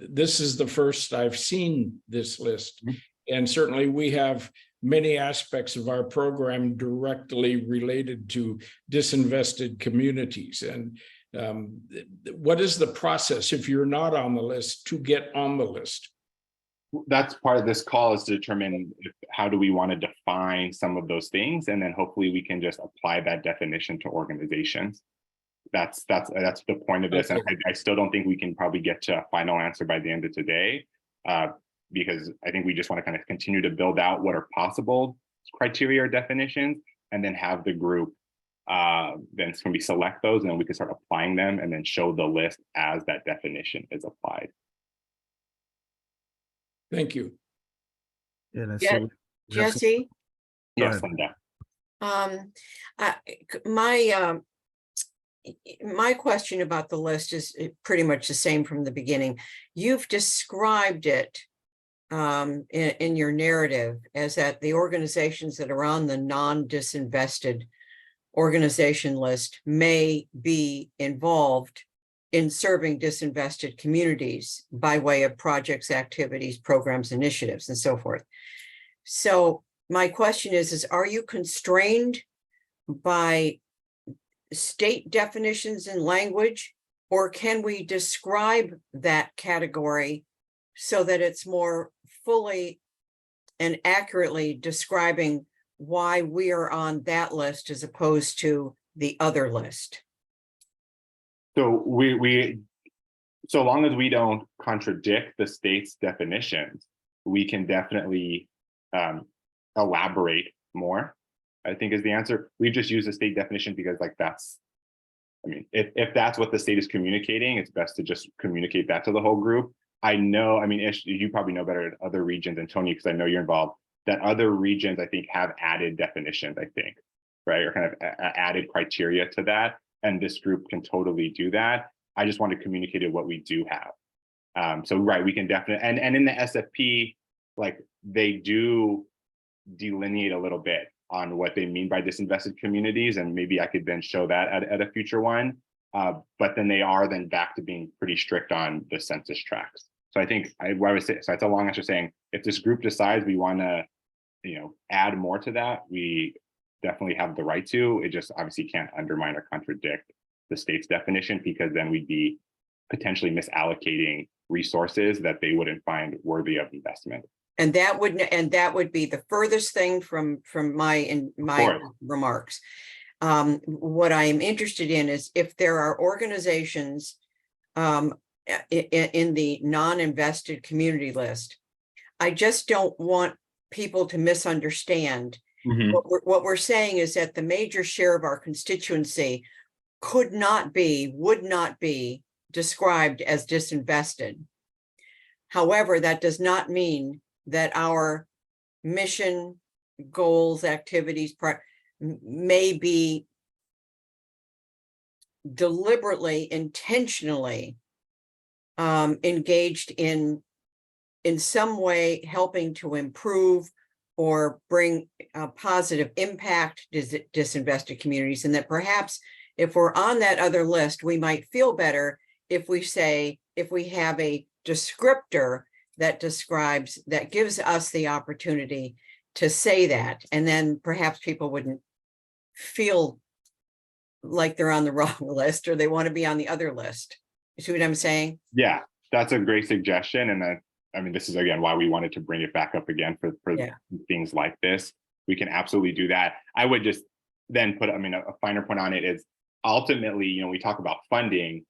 This is the first I've seen this list. And certainly we have many aspects of our program directly related to disinvested communities. And what is the process, if you're not on the list, to get on the list? that's part of this call, is to determine how do we want to define some of those things, and then hopefully we can just apply that definition to organizations. That's the point of this. Okay. And I still don't think we can probably get to a final answer by the end of today, because I think we just want to kind of continue to build out what are possible criteria or definitions, and then have the group then it's going to be select those, and then we can start applying them, and then show the list as that definition is applied. Thank you. Yeah, let's Yeah, see. We have some- Jesse, Go Yes, ahead. Linda. my question about the list is pretty much the same from the beginning. You've described it in your narrative as that the organizations that are on the non-disinvested organization list may be involved in serving disinvested communities by way of projects, activities, programs, initiatives, and so forth. So my question is are you constrained by state definitions and language, or can we describe that category so that it's more fully and accurately describing why we are on that list as opposed to the other list? So so long as we don't contradict the state's definitions, we can definitely elaborate more, I think, is the answer. We've just used the state definition because if that's what the state is communicating, it's best to just communicate that to the whole group. I know, Ish, you probably know better at other regions, and Tony, because I know you're involved, that other regions, I think, have added definitions, I think, right? Or kind of added criteria to that. And this group can totally do that. I just want to communicate what we do have. So, right, we can definitely, and in the SFP, like, they do delineate a little bit on what they mean by disinvested communities, and maybe I could then show that at a future one. But then they are then back to being pretty strict on the census tracts. So I think I would say, so it's a long answer saying, if this group decides we want to, add more to that, we definitely have the right to. It just obviously can't undermine or contradict the state's definition, because then we'd be potentially misallocating resources that they wouldn't find worthy of investment. And that would be the furthest thing from my remarks. What I am interested in is if there are organizations in the non-invested community list, I just don't want people to misunderstand. Mm-hmm. What we're saying is that the major share of our constituency would not be described as disinvested. However, that does not mean that our mission, goals, activities may be deliberately, intentionally engaged in some way helping to improve or bring a positive impact to disinvested communities, and that perhaps if we're on that other list, we might feel better if we have a descriptor that gives us the opportunity to say that, and then perhaps people wouldn't feel like they're on the wrong list or they want to be on the other list. You see what I'm saying? Yeah, that's a great suggestion. And this is again why we wanted to bring it back up again for things like this. We can absolutely do that. I would just then put, a finer point on it is ultimately, we talk about funding,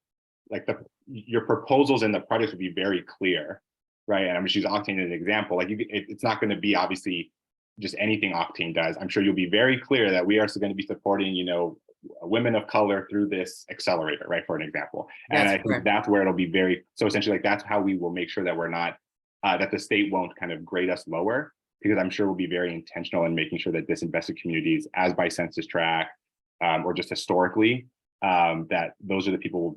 like your proposals and the projects would be very clear, right? And I'm just using Octane as an example. Like it's not going to be obviously just anything Octane does. I'm sure you'll be very clear that we are going to be supporting, women of color through this accelerator, right? For an example. And I think that's where it'll be so essentially, like, that's how we will make sure that we're not, that the state won't kind of grade us lower, because I'm sure we'll be very intentional in making sure that disinvested communities, as by census tract, or just historically, that those are the people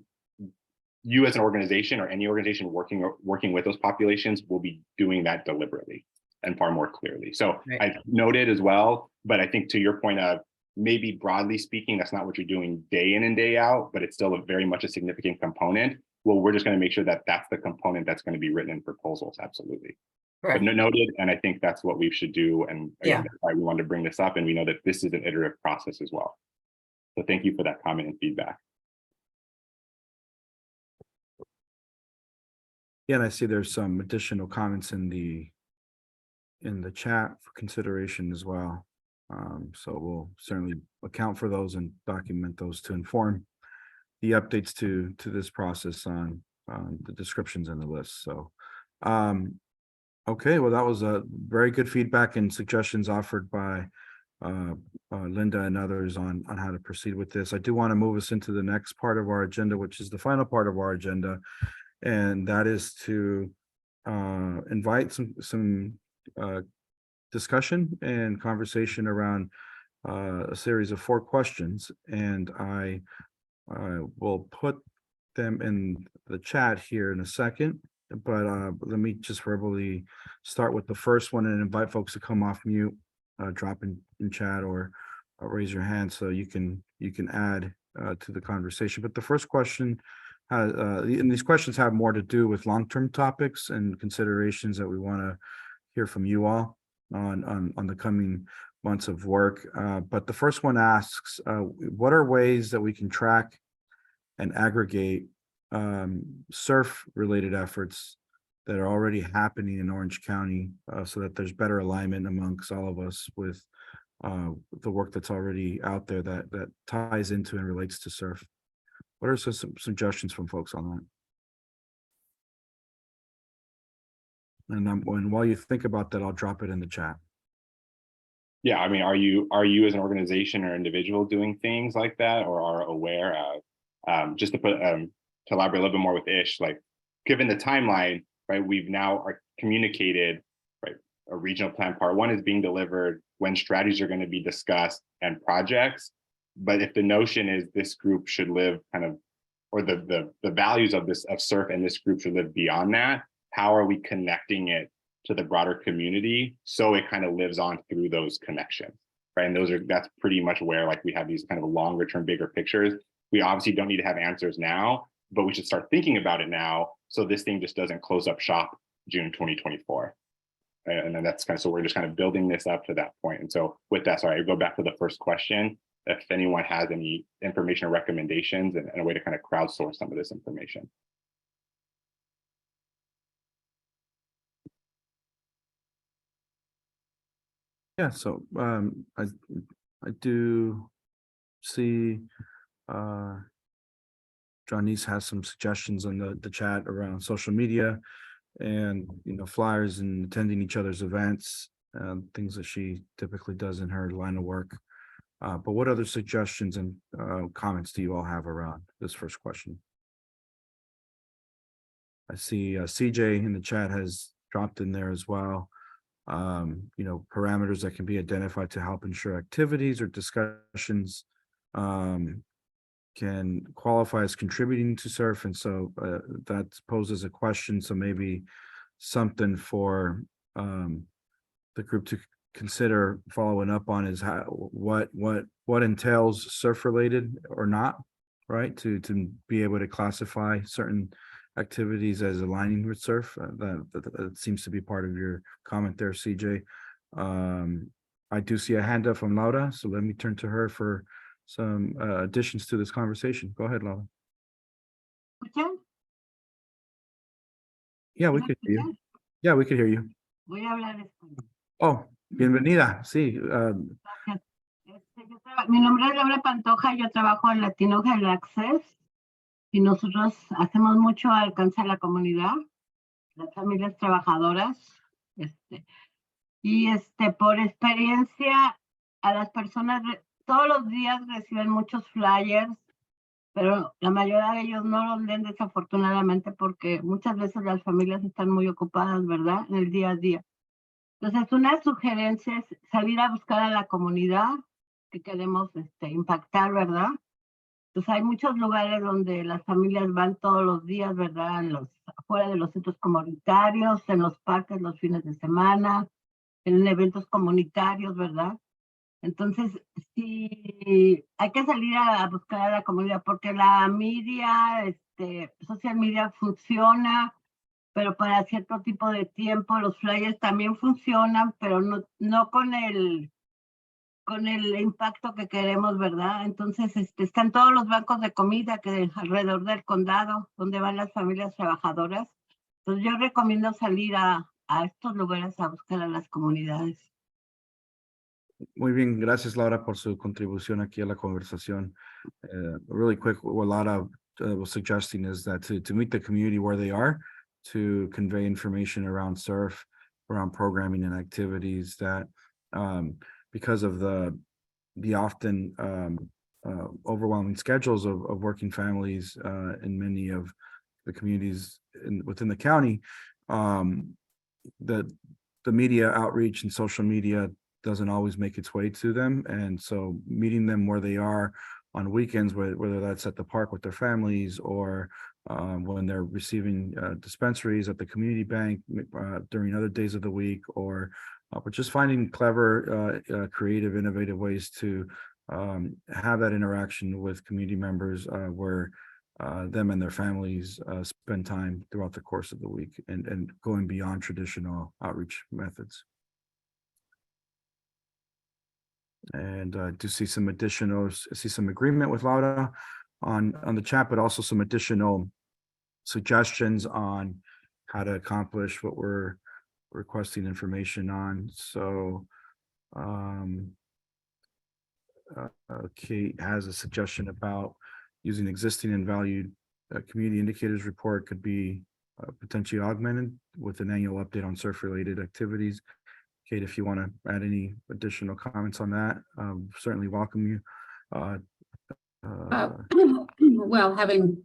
you as an organization or any organization working with those populations will be doing that deliberately and far more clearly. So I've noted as well, but I think to your point of maybe broadly speaking, that's not what you're doing day in and day out, but it's still very much a significant component. Well, we're just going to make sure that that's the component that's going to be written in proposals. Absolutely. But noted. And I think that's what we should do. And again, that's why we wanted to bring this up. And we know that this is an iterative process as well. So thank you for that comment and feedback. Yeah, and I see there's some additional comments in the chat for consideration as well. So we'll certainly account for those and document those to inform the updates to this process on the descriptions in the list. So, okay, well, that was a very good feedback and suggestions offered by Linda and others on how to proceed with this. I do want to move us into the next part of our agenda, which is the final part of our agenda, and that is to invite some discussion and conversation around a series of 4 questions, and I will put them in the chat here in a second, but let me just verbally start with the first one and invite folks to come off mute, drop in chat or raise your hand so you can add to the conversation. But the first question has, and these questions have more to do with long-term topics and considerations that we want to hear from you all on the coming months of work. But the first one asks, what are ways that we can track and aggregate SURF-related efforts that are already happening in Orange County so that there's better alignment amongst all of us with the work that's already out there that ties into and relates to SURF? What are some suggestions from folks on that? And while you think about that, I'll drop it in the chat. Yeah, I mean, are you as an organization or individual doing things like that, or are aware of, just to put to elaborate a little bit more with Ish, like given the timeline, right, we've now communicated, right, a regional plan part 1 is being delivered, when strategies are going to be discussed and projects. But if the notion is this group should live kind of, or the values of SURF and this group should live beyond that, how are we connecting it to the broader community so it kind of lives on through those connections, right? And that's pretty much where like we have these kind of longer term, bigger pictures. We obviously don't need to have answers now, but we should start thinking about it now so this thing just doesn't close up shop June 2024. Right? And then that's kind of, so we're just kind of building this up to that point. And so with that, sorry, I go back to the first question. If anyone has any information or recommendations and a way to kind of crowdsource some of this information. Yeah, so I do see Johnny's has some suggestions in the chat around social media and flyers and attending each other's events, things that she typically does in her line of work. But what other suggestions and comments do you all have around this first question? I see CJ in the chat has dropped in there as well. Parameters that can be identified to help ensure activities or discussions can qualify as contributing to SURF. And so that poses a question. So maybe something for the group to consider following up on is what entails SURF related or not, right? To be able to classify certain activities as aligning with SURF. That seems to be part of your comment there, CJ. I do see a hand up from Laura, so let me turn to her for some additions to this conversation. Go ahead, Laura. Yeah, we could hear you. Yeah, we could hear you. Voy a hablar español. Oh, bienvenida. Sí. Mi nombre es Laura Pantoja, yo trabajo en Latino Health Access y nosotros hacemos mucho a alcanzar la comunidad, las familias trabajadoras, y por experiencia a las personas todos los días reciben muchos flyers, pero la mayoría de ellos no los leen desafortunadamente porque muchas veces las familias están muy ocupadas, ¿verdad? En el día a día. Entonces, una sugerencia es salir a buscar a la comunidad que queremos impactar, ¿verdad? Entonces, hay muchos lugares donde las familias van todos los días, ¿verdad? Afuera de los centros comunitarios, en los parques los fines de semana, en eventos comunitarios, ¿verdad? Entonces, sí, hay que salir a buscar a la comunidad porque la media, social media funciona, pero para cierto tipo de tiempo. Los flyers también funcionan, pero no con el impacto que queremos, ¿verdad? Entonces, están todos los bancos de comida que alrededor del condado, donde van las familias trabajadoras. Entonces yo recomiendo salir a estos lugares a buscar a las comunidades. Muy bien, gracias Laura por su contribución aquí a la conversación. Really quick, what Laura was suggesting is that to meet the community where they are, to convey information around surf, around programming and activities that because of the often overwhelming schedules of working families in many of the communities within the county, the media outreach and social media doesn't always make its way to them. And so meeting them where they are on weekends, whether that's at the park with their families or when they're receiving dispensaries at the community bank during other days of the week, or but just finding clever, creative, innovative ways to have that interaction with community members where them and their families spend time throughout the course of the week and going beyond traditional outreach methods. And I do see some agreement with Laura on the chat, but also some additional suggestions on how to accomplish what we're requesting information on. So Kate has a suggestion about using existing and valued community indicators report could be potentially augmented with an annual update on surf-related activities. Kate, if you want to add any additional comments on that, certainly welcome you. Well, having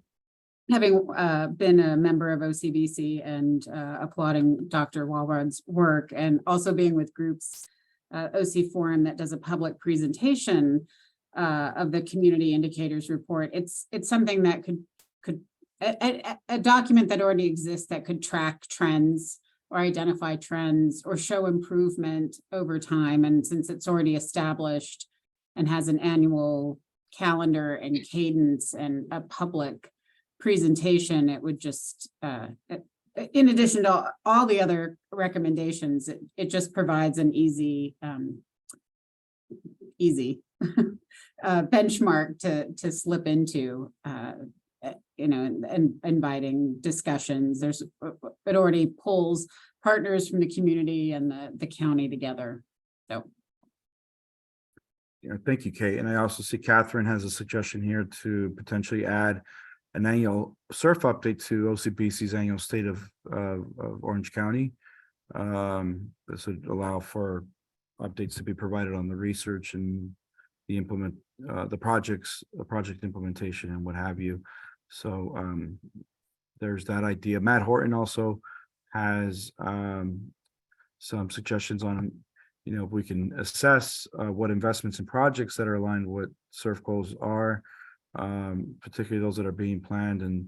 been a member of OCBC and applauding Dr. Walrod's work, and also being with groups, OC Forum that does a public presentation of the community indicators report, it's something that could a document that already exists that could track trends or identify trends or show improvement over time. And since it's already established and has an annual calendar and cadence and a public presentation, it would just, in addition to all the other recommendations, it just provides an easy benchmark to slip into, and inviting discussions. It already pulls partners from the community and the county together. So. Yeah, thank you, Kate. And I also see Catherine has a suggestion here to potentially add an annual surf update to OCBC's annual state of Orange County. This would allow for updates to be provided on the research and the project implementation and what have you. So there's that idea. Matt Horton also has some suggestions on, if we can assess what investments and projects that are aligned with surf goals are, particularly those that are being planned and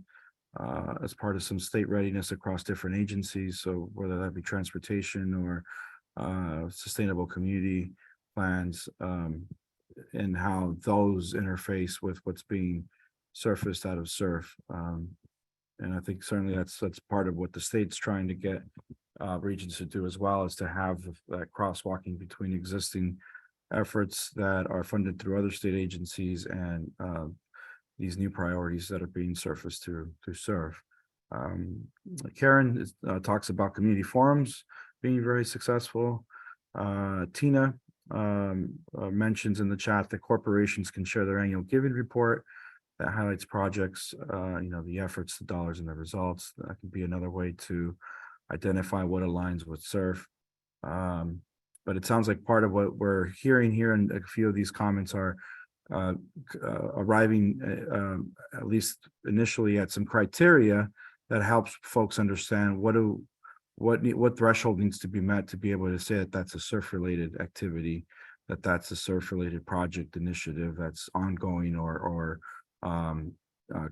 as part of some state readiness across different agencies. So whether that be transportation or sustainable community plans, and how those interface with what's being surfaced out of surf. And I think certainly that's part of what the state's trying to get regions to do as well, is to have that crosswalking between existing efforts that are funded through other state agencies and these new priorities that are being surfaced through surf. Karen talks about community forums being very successful. Tina mentions in the chat that corporations can share their annual giving report that highlights projects, the efforts, the dollars, and the results. That could be another way to identify what aligns with surf. But it sounds like part of what we're hearing here, and a few of these comments are arriving, at least initially, at some criteria that helps folks understand what threshold needs to be met to be able to say that that's a surf-related activity, that's a surf-related project initiative that's ongoing or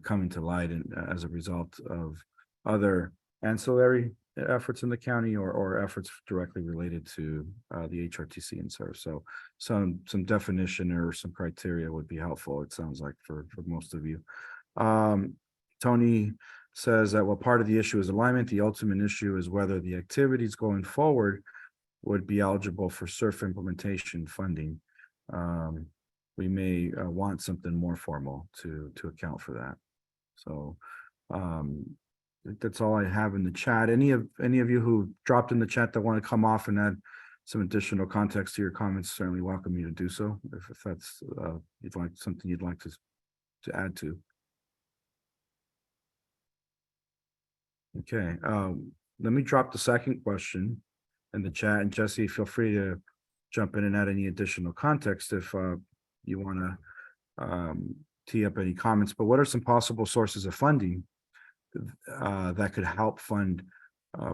coming to light as a result of other ancillary efforts in the county or efforts directly related to the HRTC and surf. So some definition or some criteria would be helpful, it sounds like, for most of you. Tony says that while part of the issue is alignment, the ultimate issue is whether the activities going forward would be eligible for surf implementation funding. We may want something more formal to account for that. So think that's all I have in the chat. Any of you who dropped in the chat that want to come off and add some additional context to your comments, certainly welcome you to do so. If that's you'd like something you'd like to add to. Okay, let me drop the second question in the chat, and Jesse, feel free to jump in and add any additional context if you want to tee up any comments. But what are some possible sources of funding that could help fund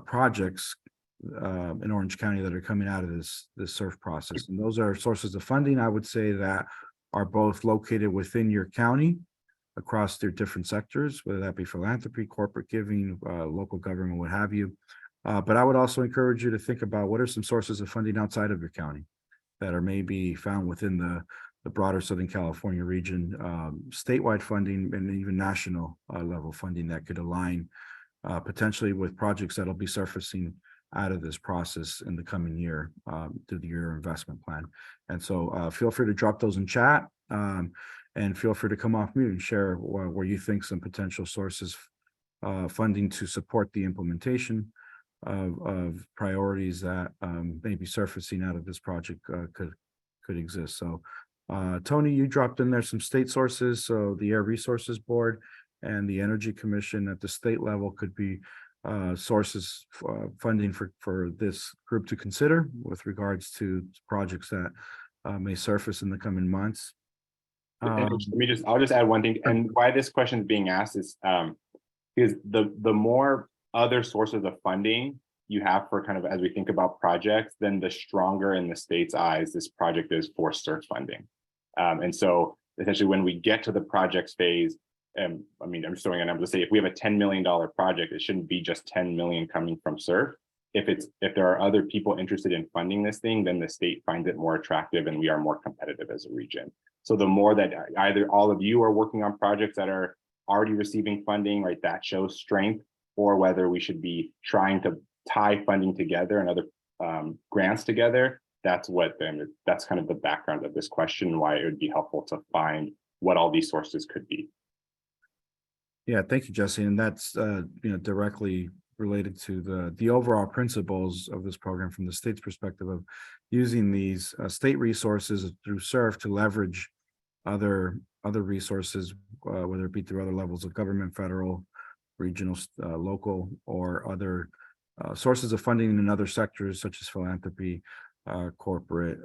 projects in Orange County that are coming out of this SURF process? And those are sources of funding, I would say, that are both located within your county across their different sectors, whether that be philanthropy, corporate giving, local government, what have you. But I would also encourage you to think about what are some sources of funding outside of your county that are maybe found within the broader Southern California region, statewide funding and even national level funding that could align potentially with projects that'll be surfacing out of this process in the coming year through the year investment plan. And so feel free to drop those in chat and feel free to come off mute and share where you think some potential sources funding to support the implementation of priorities that may be surfacing out of this project could exist. So Tony, you dropped in there some state sources. So the Air Resources Board and the Energy Commission at the state level could be sources for funding for this group to consider with regards to projects that may surface in the coming months. I'll just add one thing, and why this question is being asked is because the more other sources of funding you have for kind of as we think about projects, then the stronger in the state's eyes this project is for SURF funding. And so essentially when we get to the projects phase, and I mean, I'm just throwing a number to say if we have a $10 million project, it shouldn't be just 10 million coming from SURF. If there are other people interested in funding this thing, then the state finds it more attractive and we are more competitive as a region. So the more that either all of you are working on projects that are already receiving funding, right, that shows strength, or whether we should be trying to tie funding together and other grants together. That's kind of the background of this question, why it would be helpful to find what all these sources could be. Yeah, thank you, Jesse. And that's directly related to the overall principles of this program from the state's perspective of using these state resources through SURF to leverage other resources, whether it be through other levels of government, federal, regional, local, or other sources of funding in other sectors such as philanthropy, corporate,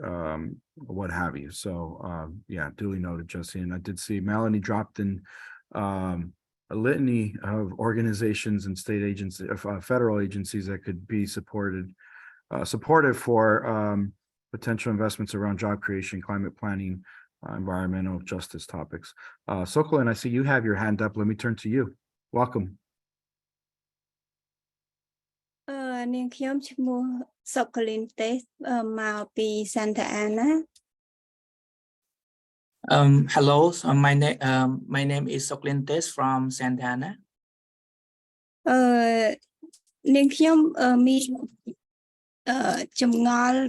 what have you. So yeah, duly noted, Jesse. And I did see Melanie dropped in a litany of organizations and state agencies, federal agencies that could be supportive for potential investments around job creation, climate planning, environmental justice topics. Sokolin, I see you have your hand up. Let me turn to you. Welcome. នាងខ្ញុំឈ្មោះ Sokolin ទេមកពី Santa Ana. Hello, so my name is Sokolin from Santa Ana. នាងខ្ញុំមានចម្ងល់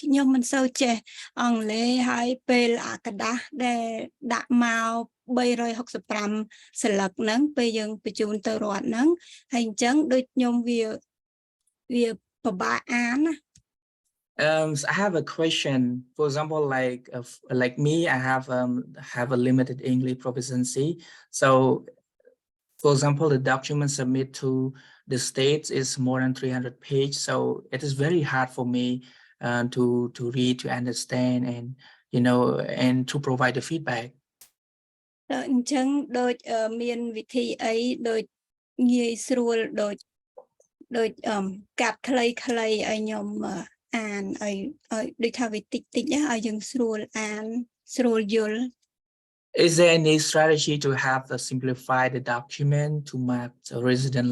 ខ្ញុំមិនសូវចេះអង់គ្លេសហើយពេលអាកដាស់ដែលដាក់មក365 ស្លឹកហ្នឹងពេលយើងបញ្ជូនទៅរដ្ឋហ្នឹងហើយអញ្ចឹងដូចខ្ញុំវាពិបាកអានណា So I have a question. For example, like me, I have a limited English proficiency. So, for example, the document submit to the states is more than 300 pages. So it is very hard for me to read, to understand, and and to provide the feedback. អញ្ចឹងដូចមានវិធីអីដូចងាយស្រួលដូចកាត់ខ្លីៗឲ្យខ្ញុំអានឲ្យដូចថាវាតិចៗឲ្យយើងស្រួលអានស្រួលយល់ Is there any strategy to have the simplify the document to make a resident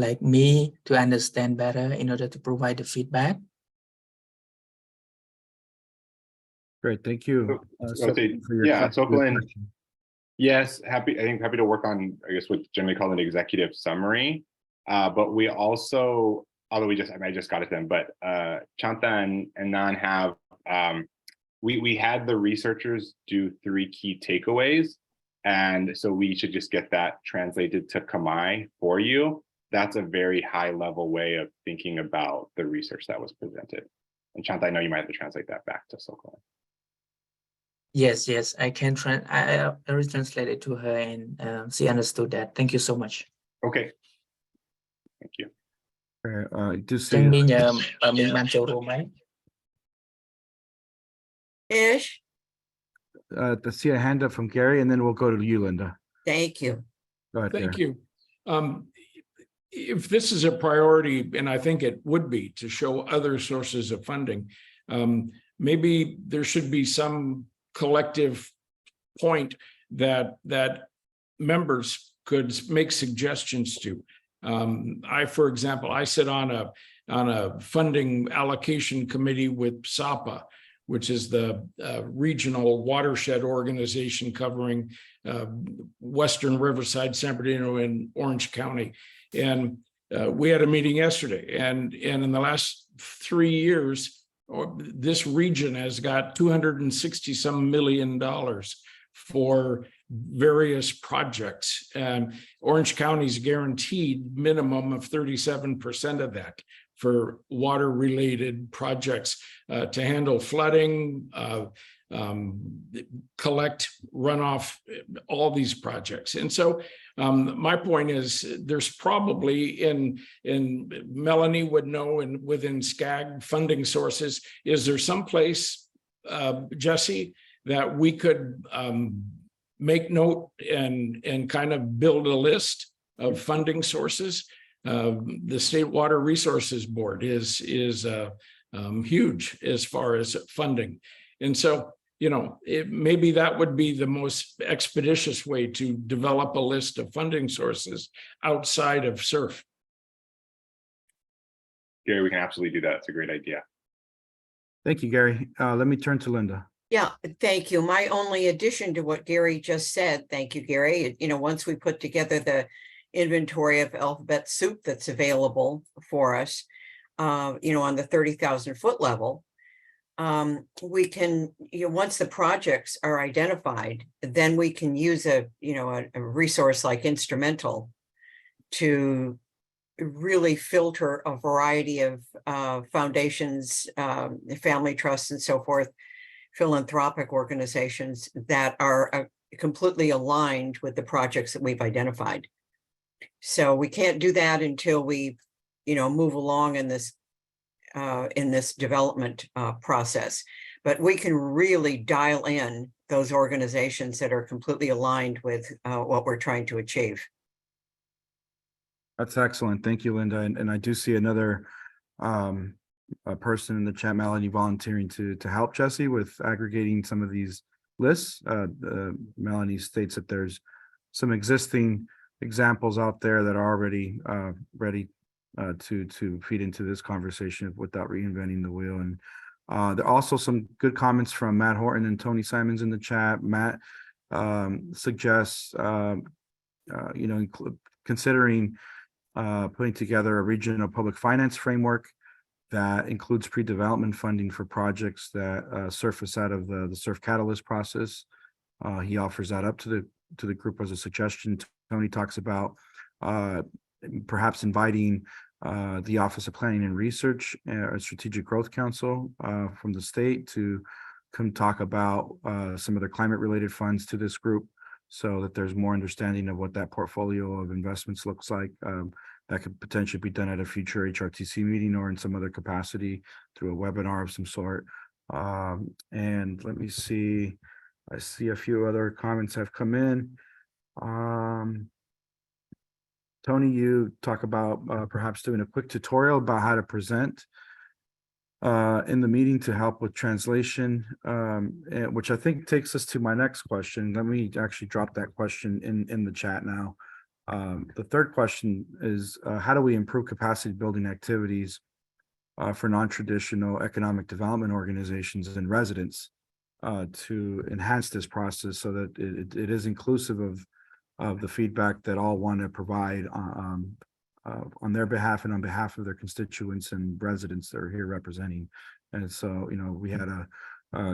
like me to understand better in order to provide the feedback? Great, thank you. Sokolin, yes, happy to work on, I guess, what's generally called an executive summary. But we also, although I just got it then, but Chanta and Nan have, we had the researchers do 3 key takeaways. And so we should just get that translated to Khmer for you. That's a very high level way of thinking about the research that was presented. And Chanta, I know you might have to translate that back to Sokol. Yes, yes, I can I already translated to her, and she understood that. Thank you so much. Okay. Thank you. Do see Can mình mình làm chỗ rồi mấy? Ish, to see a hand up from Gary, and then we'll go to you, Linda. thank you. Go ahead, Thank Gary. you. If this is a priority, and I think it would be to show other sources of funding, maybe there should be some collective point that members could make suggestions to. For example, I sit on a funding allocation committee with SAPA, which is the regional watershed organization covering Western Riverside, San Bernardino, and Orange County. And we had a meeting yesterday, and in the last 3 years, this region has got $260-some million for various projects, and Orange County's guaranteed minimum of 37% of that for water-related projects to handle flooding, collect runoff, all these projects. And so my point is, there's probably in Melanie would know, and within SCAG funding sources, is there some place, Jesse, that we could make note and kind of build a list of funding sources? The State Water Resources Board is huge as far as funding. And so, maybe that would be the most expeditious way to develop a list of funding sources outside of SURF. Gary, we can absolutely do that. It's a great idea. Thank you, Gary. Let me turn to Linda. Yeah, thank you. My only addition to what Gary just said, thank you, Gary. Once we put together the inventory of alphabet soup that's available for us, on the 30,000 foot level, we can, once the projects are identified, then we can use a resource like Instrumental to really filter a variety of foundations, family trusts, and so forth, philanthropic organizations that are completely aligned with the projects that we've identified. So we can't do that until we, move along in this development process. But we can really dial in those organizations that are completely aligned with what we're trying to achieve. That's excellent. Thank you, Linda. And I do see another a person in the chat, Melanie, volunteering to help Jesse with aggregating some of these lists. Melanie states that there's some existing examples out there that are already ready to feed into this conversation without reinventing the wheel. And there are also some good comments from Matt Horton and Tony Simons in the chat. Matt suggests, considering putting together a regional public finance framework that includes pre-development funding for projects that surface out of the SURF Catalyst process. He offers that up to the group as a suggestion. Tony talks about perhaps inviting the Office of Planning and Research, Strategic Growth Council from the state to come talk about some of the climate-related funds to this group, so that there's more understanding of what that portfolio of investments looks like. That could potentially be done at a future HRTC meeting or in some other capacity through a webinar of some sort. And let me see, I see a few other comments have come in. Tony, you talk about perhaps doing a quick tutorial about how to present in the meeting to help with translation, which I think takes us to my next question. Let me actually drop that question in the chat now. The third question is, how do we improve capacity building activities for non-traditional economic development organizations and residents to enhance this process so that it is inclusive of the feedback that all want to provide on their behalf and on behalf of their constituents and residents that are here representing. And so, we had a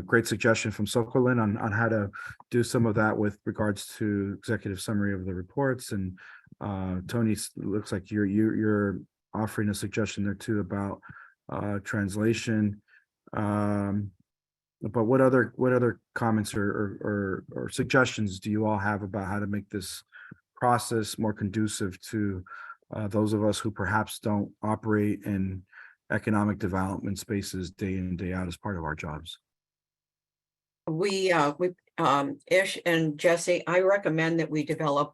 great suggestion from Sokolin on how to do some of that with regards to executive summary of the reports. And Tony, looks like you're offering a suggestion there too about translation. But what other comments or suggestions do you all have about how to make this process more conducive to those of us who perhaps don't operate in economic development spaces day in and day out as part of our jobs? Ish and Jesse, I recommend that we develop,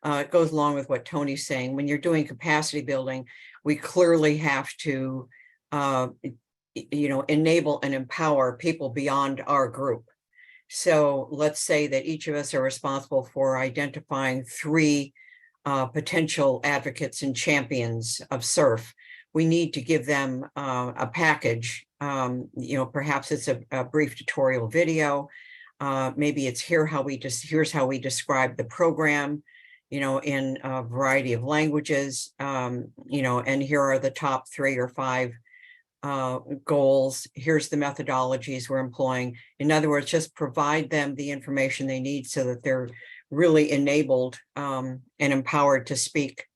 it goes along with what Tony's saying. When you're doing capacity building, we clearly have to, enable and empower people beyond our group. So let's say that each of us are responsible for identifying 3 potential advocates and champions of SURF. We need to give them a package. Perhaps it's a brief tutorial video. Maybe it's here's how we describe the program, in a variety of languages, and here are the top 3 or 5 goals. Here's the methodologies we're employing. In other words, just provide them the information they need so that they're really enabled and empowered to speak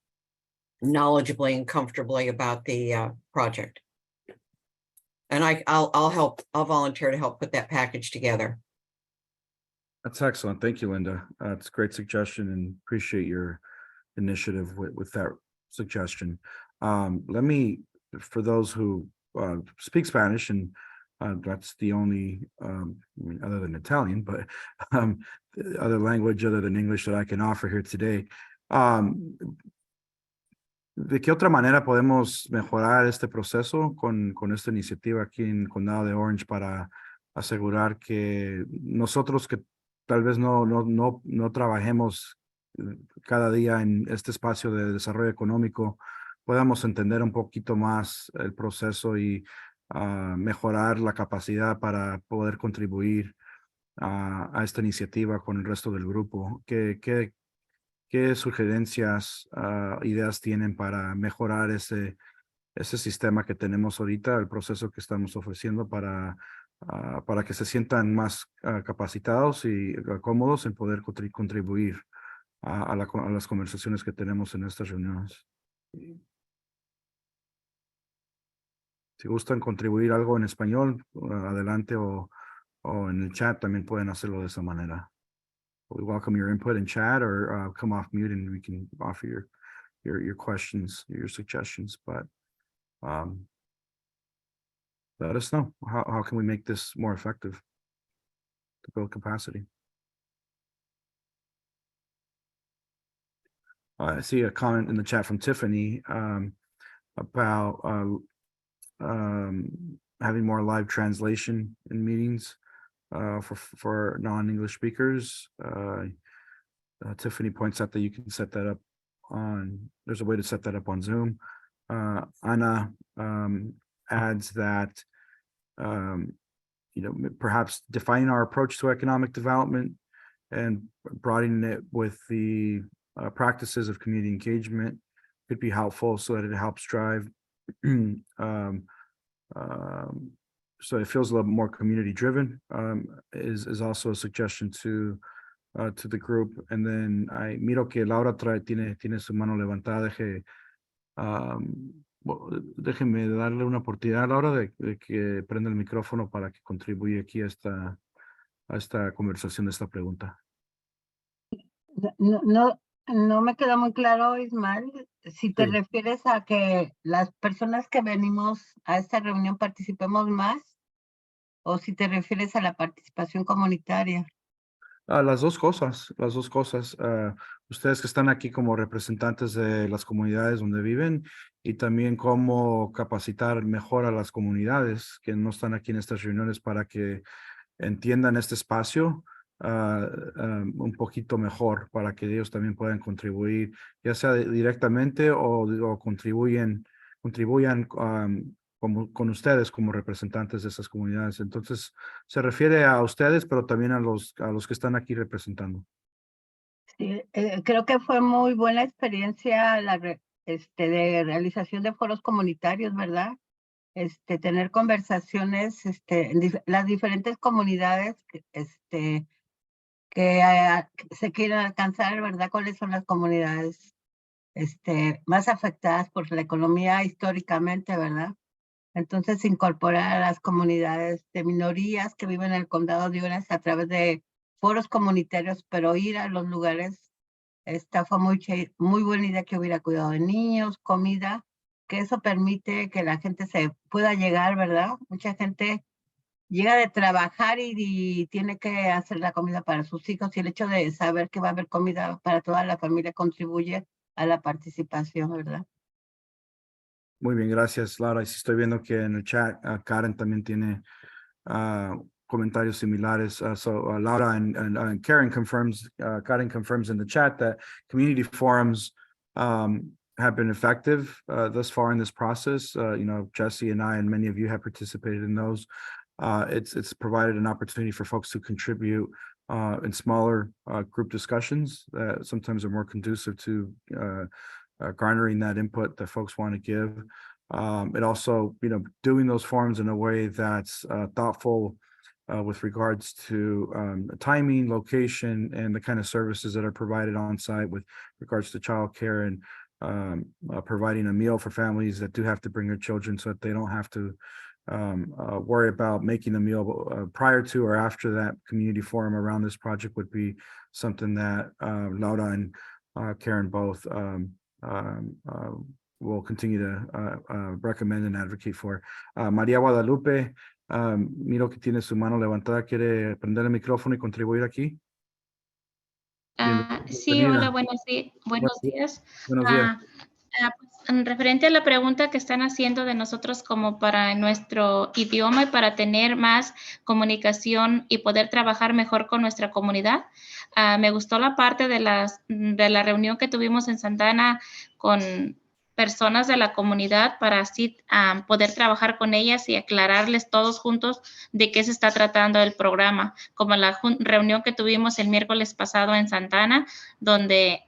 knowledgeably and comfortably about the project. And I'll volunteer to help put that package together. That's excellent. Thank you, Linda. It's a great suggestion and appreciate your initiative with that suggestion. Let me, for those who speak Spanish, and that's the only, other than Italian, but other language other than English that I can offer here today. ¿De qué otra manera podemos mejorar este proceso con esta iniciativa aquí en el Condado de Orange para asegurar que nosotros que tal vez no trabajemos cada día en este espacio de desarrollo económico, podamos entender un poquito más el proceso y mejorar la capacidad para poder contribuir a esta iniciativa con el resto del grupo? ¿Qué sugerencias, ideas tienen para mejorar ese sistema que tenemos ahorita, el proceso que estamos ofreciendo para que se sientan más capacitados y cómodos en poder contribuir a las conversaciones que tenemos en estas reuniones? Si gustan contribuir algo en español, adelante, o en el chat también pueden hacerlo de esa manera. We welcome your input in chat, or come off mute and we can offer your questions, your suggestions. But let us know how can we make this more effective to build capacity. I see a comment in the chat from Tiffany about having more live translation in meetings for non-English speakers. Tiffany points out that you can set that up there's a way to set that up on Zoom. Anna adds that, perhaps defining our approach to economic development and broadening it with the practices of community engagement could be helpful so that it helps drive so it feels a little more community driven, is also a suggestion to the group. And then I miro que Laura tiene su mano levantada. Déjeme darle una oportunidad a Laura de que prenda el micrófono para que contribuya aquí a esta conversación, de esta pregunta. No me queda muy claro, Ismael, si te refieres a que las personas que venimos a esta reunión participemos más, o si te refieres a la participación comunitaria. Las dos cosas. Ustedes que están aquí como representantes de las comunidades donde viven, y también cómo capacitar mejor a las comunidades que no están aquí en estas reuniones para que entiendan este espacio un poquito mejor, para que ellos también puedan contribuir, ya sea directamente o contribuyan con ustedes como representantes de esas comunidades. Entonces, se refiere a ustedes, pero también a los que están aquí representando. Sí, creo que fue muy buena experiencia de realización de foros comunitarios, ¿verdad? tener conversaciones, en las diferentes comunidades, que se quieren alcanzar, ¿verdad? ¿Cuáles son las comunidades, más afectadas por la economía históricamente, ¿verdad? Entonces, incorporar a las comunidades de minorías que viven en el condado de Orange a través de foros comunitarios, pero ir a los lugares, esta fue muy buena idea, que hubiera cuidado de niños, comida, que eso permite que la gente se pueda llegar, ¿verdad? Mucha gente llega de trabajar y tiene que hacer la comida para sus hijos, y el hecho de saber que va a haber comida para toda la familia contribuye a la participación, ¿verdad? Muy bien, gracias, Laura. Y sí estoy viendo que en el chat Karen también tiene comentarios similares. Laura and Karen confirms in the chat that community forums have been effective thus far in this process. Jesse and I and many of you have participated in those. It's provided an opportunity for folks to contribute in smaller group discussions that sometimes are more conducive to garnering that input that folks want to give. It also, doing those forums in a way that's thoughtful with regards to timing, location, and the kind of services that are provided on site with regards to childcare and providing a meal for families that do have to bring their children, so that they don't have to worry about making a meal prior to or after that community forum around this project would be something that Laura and Karen both will continue to recommend and advocate for. María Guadalupe, miro que tiene su mano levantada. ¿Quiere prender el micrófono y contribuir aquí? Sí, hola, buenos días. Buenos días. Pues, en referente a la pregunta que están haciendo de nosotros como para nuestro idioma y para tener más comunicación y poder trabajar mejor con nuestra comunidad, me gustó la parte de la reunión que tuvimos en Santana con personas de la comunidad para así poder trabajar con ellas y aclararles todos juntos de qué se está tratando el programa, como la reunión que tuvimos el miércoles pasado en Santana, donde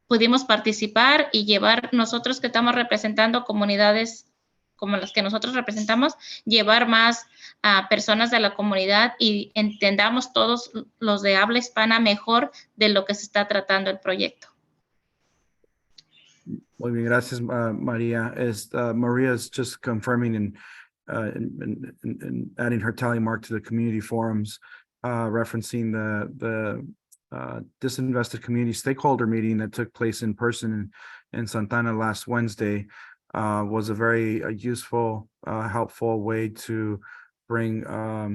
pudimos participar y llevar, nosotros que estamos representando comunidades como las que nosotros representamos, llevar más a personas de la comunidad y entendamos todos los de habla hispana mejor de lo que se está tratando el proyecto. Muy bien, gracias, María. Maria is just confirming and adding her tally mark to the community forums, referencing the disinvested community stakeholder meeting that took place in person in Santana last Wednesday. Was a very useful, helpful way to bring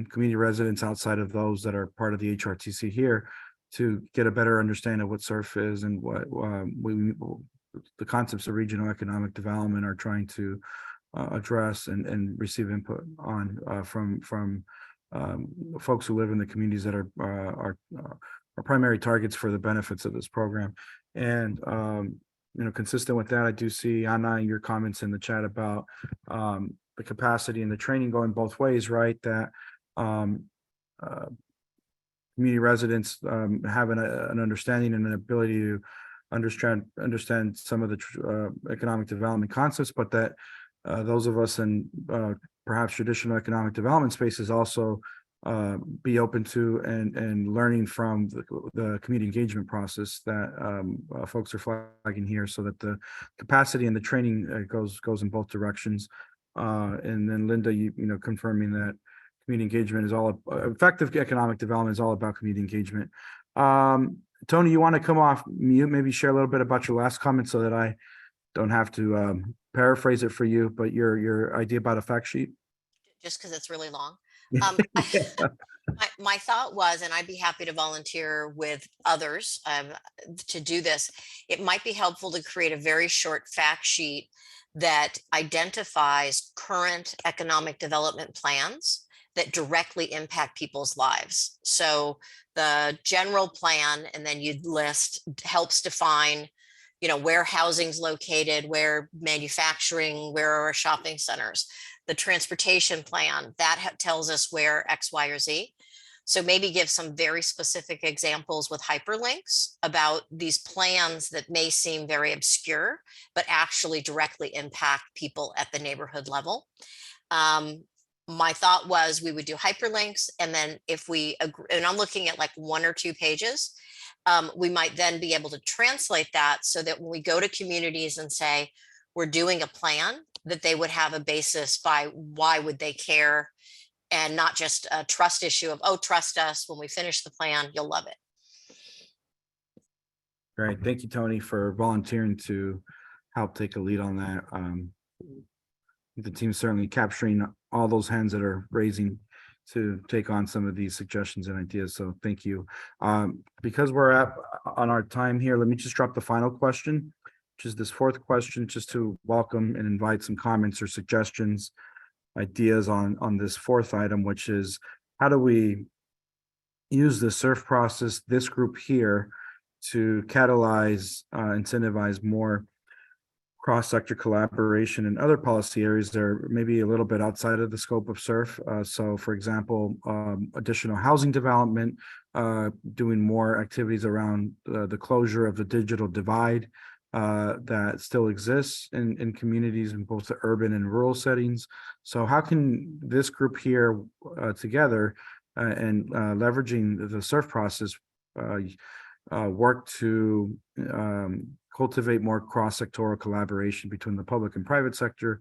community residents outside of those that are part of the HRTC here to get a better understanding of what SURF is and what the concepts of regional economic development are trying to address and receive input on from folks who live in the communities that are primary targets for the benefits of this program. And consistent with that, I do see Anna your comments in the chat about the capacity and the training going both ways, right? That community residents have an understanding and an ability to understand some of the economic development concepts, but that those of us in perhaps traditional economic development spaces also be open to and learning from the community engagement process that folks are flagging here, so that the capacity and the training goes in both directions. And then Linda, confirming that community engagement is all effective economic development is all about community engagement. Tony, you want to come off mute, maybe share a little bit about your last comment so that I don't have to paraphrase it for you, but your idea about a fact sheet? Just because it's really long. My thought was, and I'd be happy to volunteer with others to do this, it might be helpful to create a very short fact sheet that identifies current economic development plans that directly impact people's lives. So the general plan, and then you'd list, helps define, where housing's located, where manufacturing, where are our shopping centers. The transportation plan, that tells us where X, Y, or Z. So maybe give some very specific examples with hyperlinks about these plans that may seem very obscure, but actually directly impact people at the neighborhood level. My thought was we would do hyperlinks, and then if we agree, and I'm looking at like 1 or 2 pages, we might then be able to translate that so that when we go to communities and say, we're doing a plan, that they would have a basis by why would they care, and not just a trust issue of, oh, trust us, when we finish the plan, you'll love it. Great. Thank you, Tony, for volunteering to help take a lead on that. The team's certainly capturing all those hands that are raising to take on some of these suggestions and ideas. So thank you. Because we're on our time here, let me just drop the final question, which is this 4th question, just to welcome and invite some comments or suggestions, ideas on this 4th item, which is how do we use the SURF process, this group here, to catalyze, incentivize more cross-sector collaboration in other policy areas that are maybe a little bit outside of the scope of SURF. So for example, additional housing development, doing more activities around the closure of the digital divide that still exists in communities in both the urban and rural settings. So how can this group here together and leveraging the SURF process work to cultivate more cross-sectoral collaboration between the public and private sector,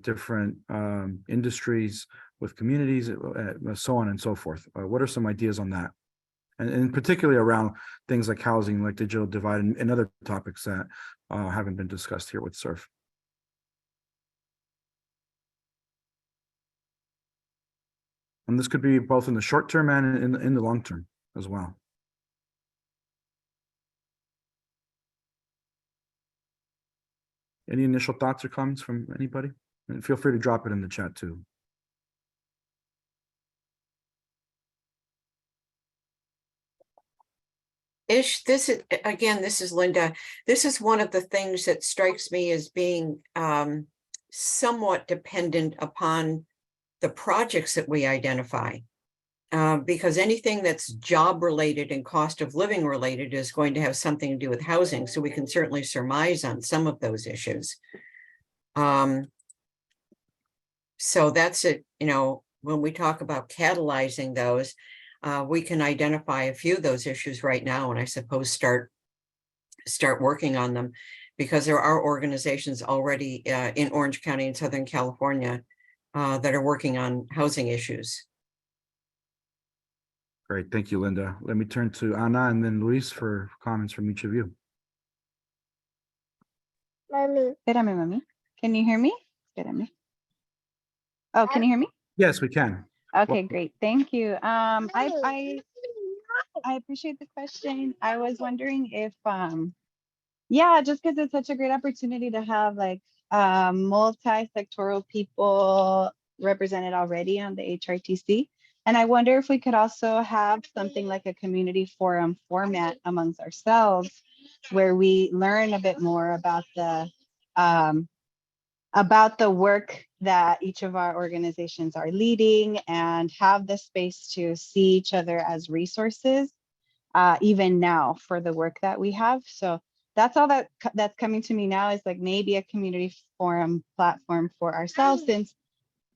different industries with communities, so on and so forth. What are some ideas on that? And particularly around things like housing, like digital divide, and other topics that haven't been discussed here with SURF. And this could be both in the short term and in the long term as well. Any initial thoughts or comments from anybody? And feel free to drop it in the chat too. Ish, this is, again, this is Linda. This is one of the things that strikes me as being somewhat dependent upon the projects that we identify. Because anything that's job related and cost of living related is going to have something to do with housing. So we can certainly surmise on some of those issues. So that's it, you know, when we talk about catalyzing those, we can identify a few of those issues right now, and I suppose start working on them, because there are organizations already in Orange County and Southern California that are working on housing issues. Great, thank you, Linda. Let me turn to Ana and then Luis for comments from each of you. Espérame, mami. Can you hear me? Espérame. Oh, can you hear me? Yes, we can. Okay, great. Thank you. I appreciate the question. I was wondering if, yeah, just because it's such a great opportunity to have like multi-sectoral people represented already on the HRTC. And I wonder if we could also have something like a community forum format amongst ourselves, where we learn a bit more about the work that each of our organizations are leading, and have the space to see each other as resources, even now for the work that we have. So that's all that's coming to me now, is like maybe a community forum platform for ourselves, since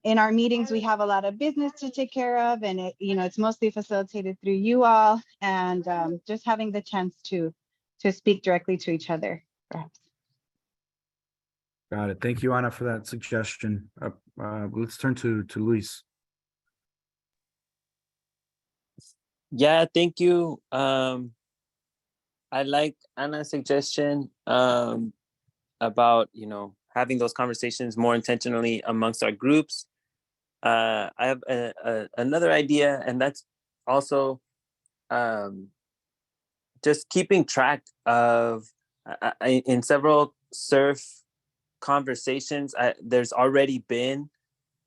in our meetings we have a lot of business to take care of, and it's mostly facilitated through you all, and just having the chance to speak directly to each other, perhaps. Got it. Thank you, Ana, for that suggestion. Let's turn to Luis. Yeah, thank you. I like Anna's suggestion about, having those conversations more intentionally amongst our groups. I have another idea, and that's also just keeping track of, in several SURF conversations, there's already been,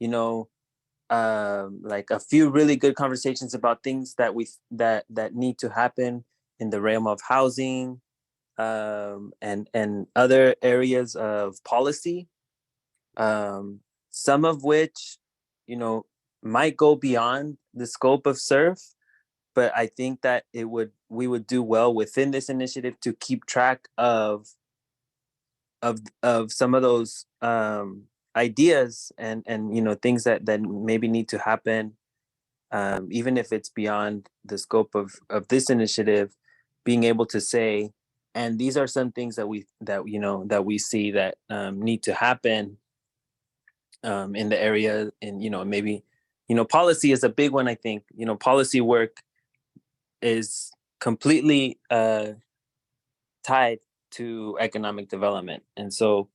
like a few really good conversations about things that that need to happen in the realm of housing, and other areas of policy, some of which, might go beyond the scope of SURF, but I think that we would do well within this initiative to keep track of some of those ideas and things that maybe need to happen, even if it's beyond the scope of this initiative, being able to say, and these are some things that we see that need to happen in the area. And maybe policy is a big one. I think policy work is completely tied to economic development, and so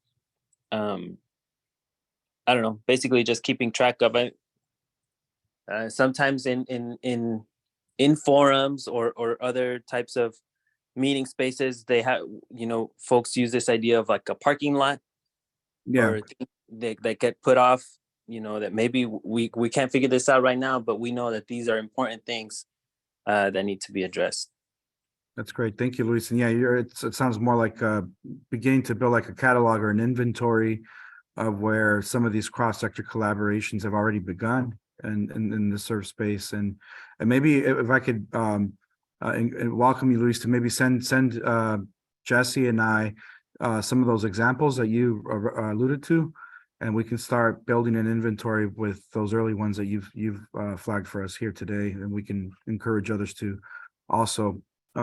I don't know, basically just keeping track of it. Sometimes in forums or other types of meeting spaces, they have folks use this idea of like a parking lot, or they get put off, that maybe we can't figure this out right now, but we know that these are important things that need to be addressed. That's great. Thank you, Luis. And yeah, it sounds more like beginning to build like a catalog or an inventory of where some of these cross-sector collaborations have already begun and in the serve space. And maybe if I could and welcome you, Luis, to maybe send Jesse and I some of those examples that you alluded to, and we can start building an inventory with those early ones that you've flagged for us here today, and we can encourage others to also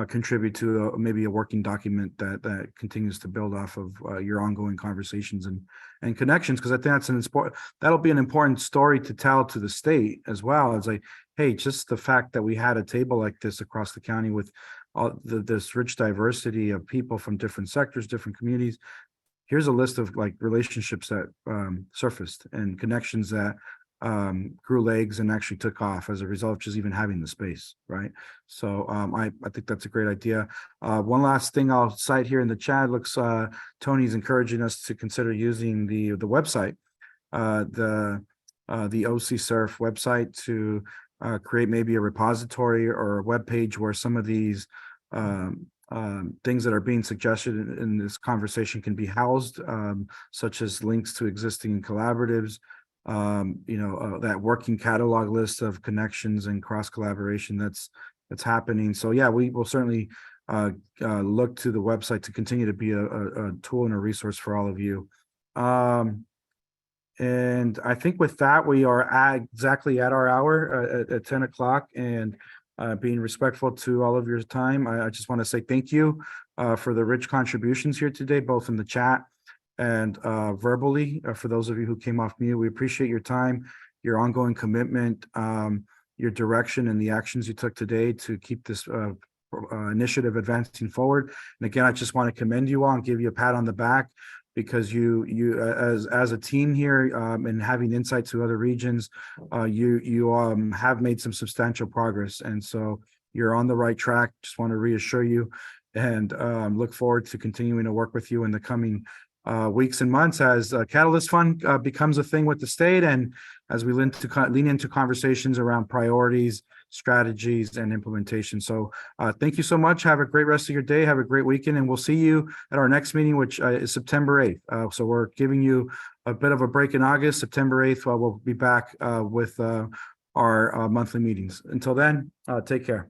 contribute to maybe a working document that continues to build off of your ongoing conversations and connections, because I think that'll be an important story to tell to the state as well. It's like, hey, just the fact that we had a table like this across the county with all this rich diversity of people from different sectors, different communities. Here's a list of like relationships that surfaced and connections that grew legs and actually took off as a result of just even having the space, right? So I think that's a great idea. One last thing I'll cite here in the chat, looks Tony's encouraging us to consider using the website, the OC Surf website, to create maybe a repository or a web page where some of these things that are being suggested in this conversation can be housed, such as links to existing collaboratives, that working catalog list of connections and cross collaboration that's happening. So yeah, we will certainly look to the website to continue to be a tool and a resource for all of you. And I think with that, we are exactly at our hour at 10 o'clock, and being respectful to all of your time, I just want to say thank you for the rich contributions here today, both in the chat and verbally. For those of you who came off mute, we appreciate your time, your ongoing commitment, your direction, and the actions you took today to keep this initiative advancing forward. And again, I just want to commend you all and give you a pat on the back, because you as a team here, and having insight to other regions, you have made some substantial progress, and so you're on the right track. Just want to reassure you, and look forward to continuing to work with you in the coming weeks and months as Catalyst Fund becomes a thing with the state, and as we lean into conversations around priorities, strategies, and implementation. So thank you so much. Have a great rest of your day. Have a great weekend, and we'll see you at our next meeting, which is September 8th. So we're giving you a bit of a break in August. September 8th, we'll be back with our monthly meetings. Until then, take care.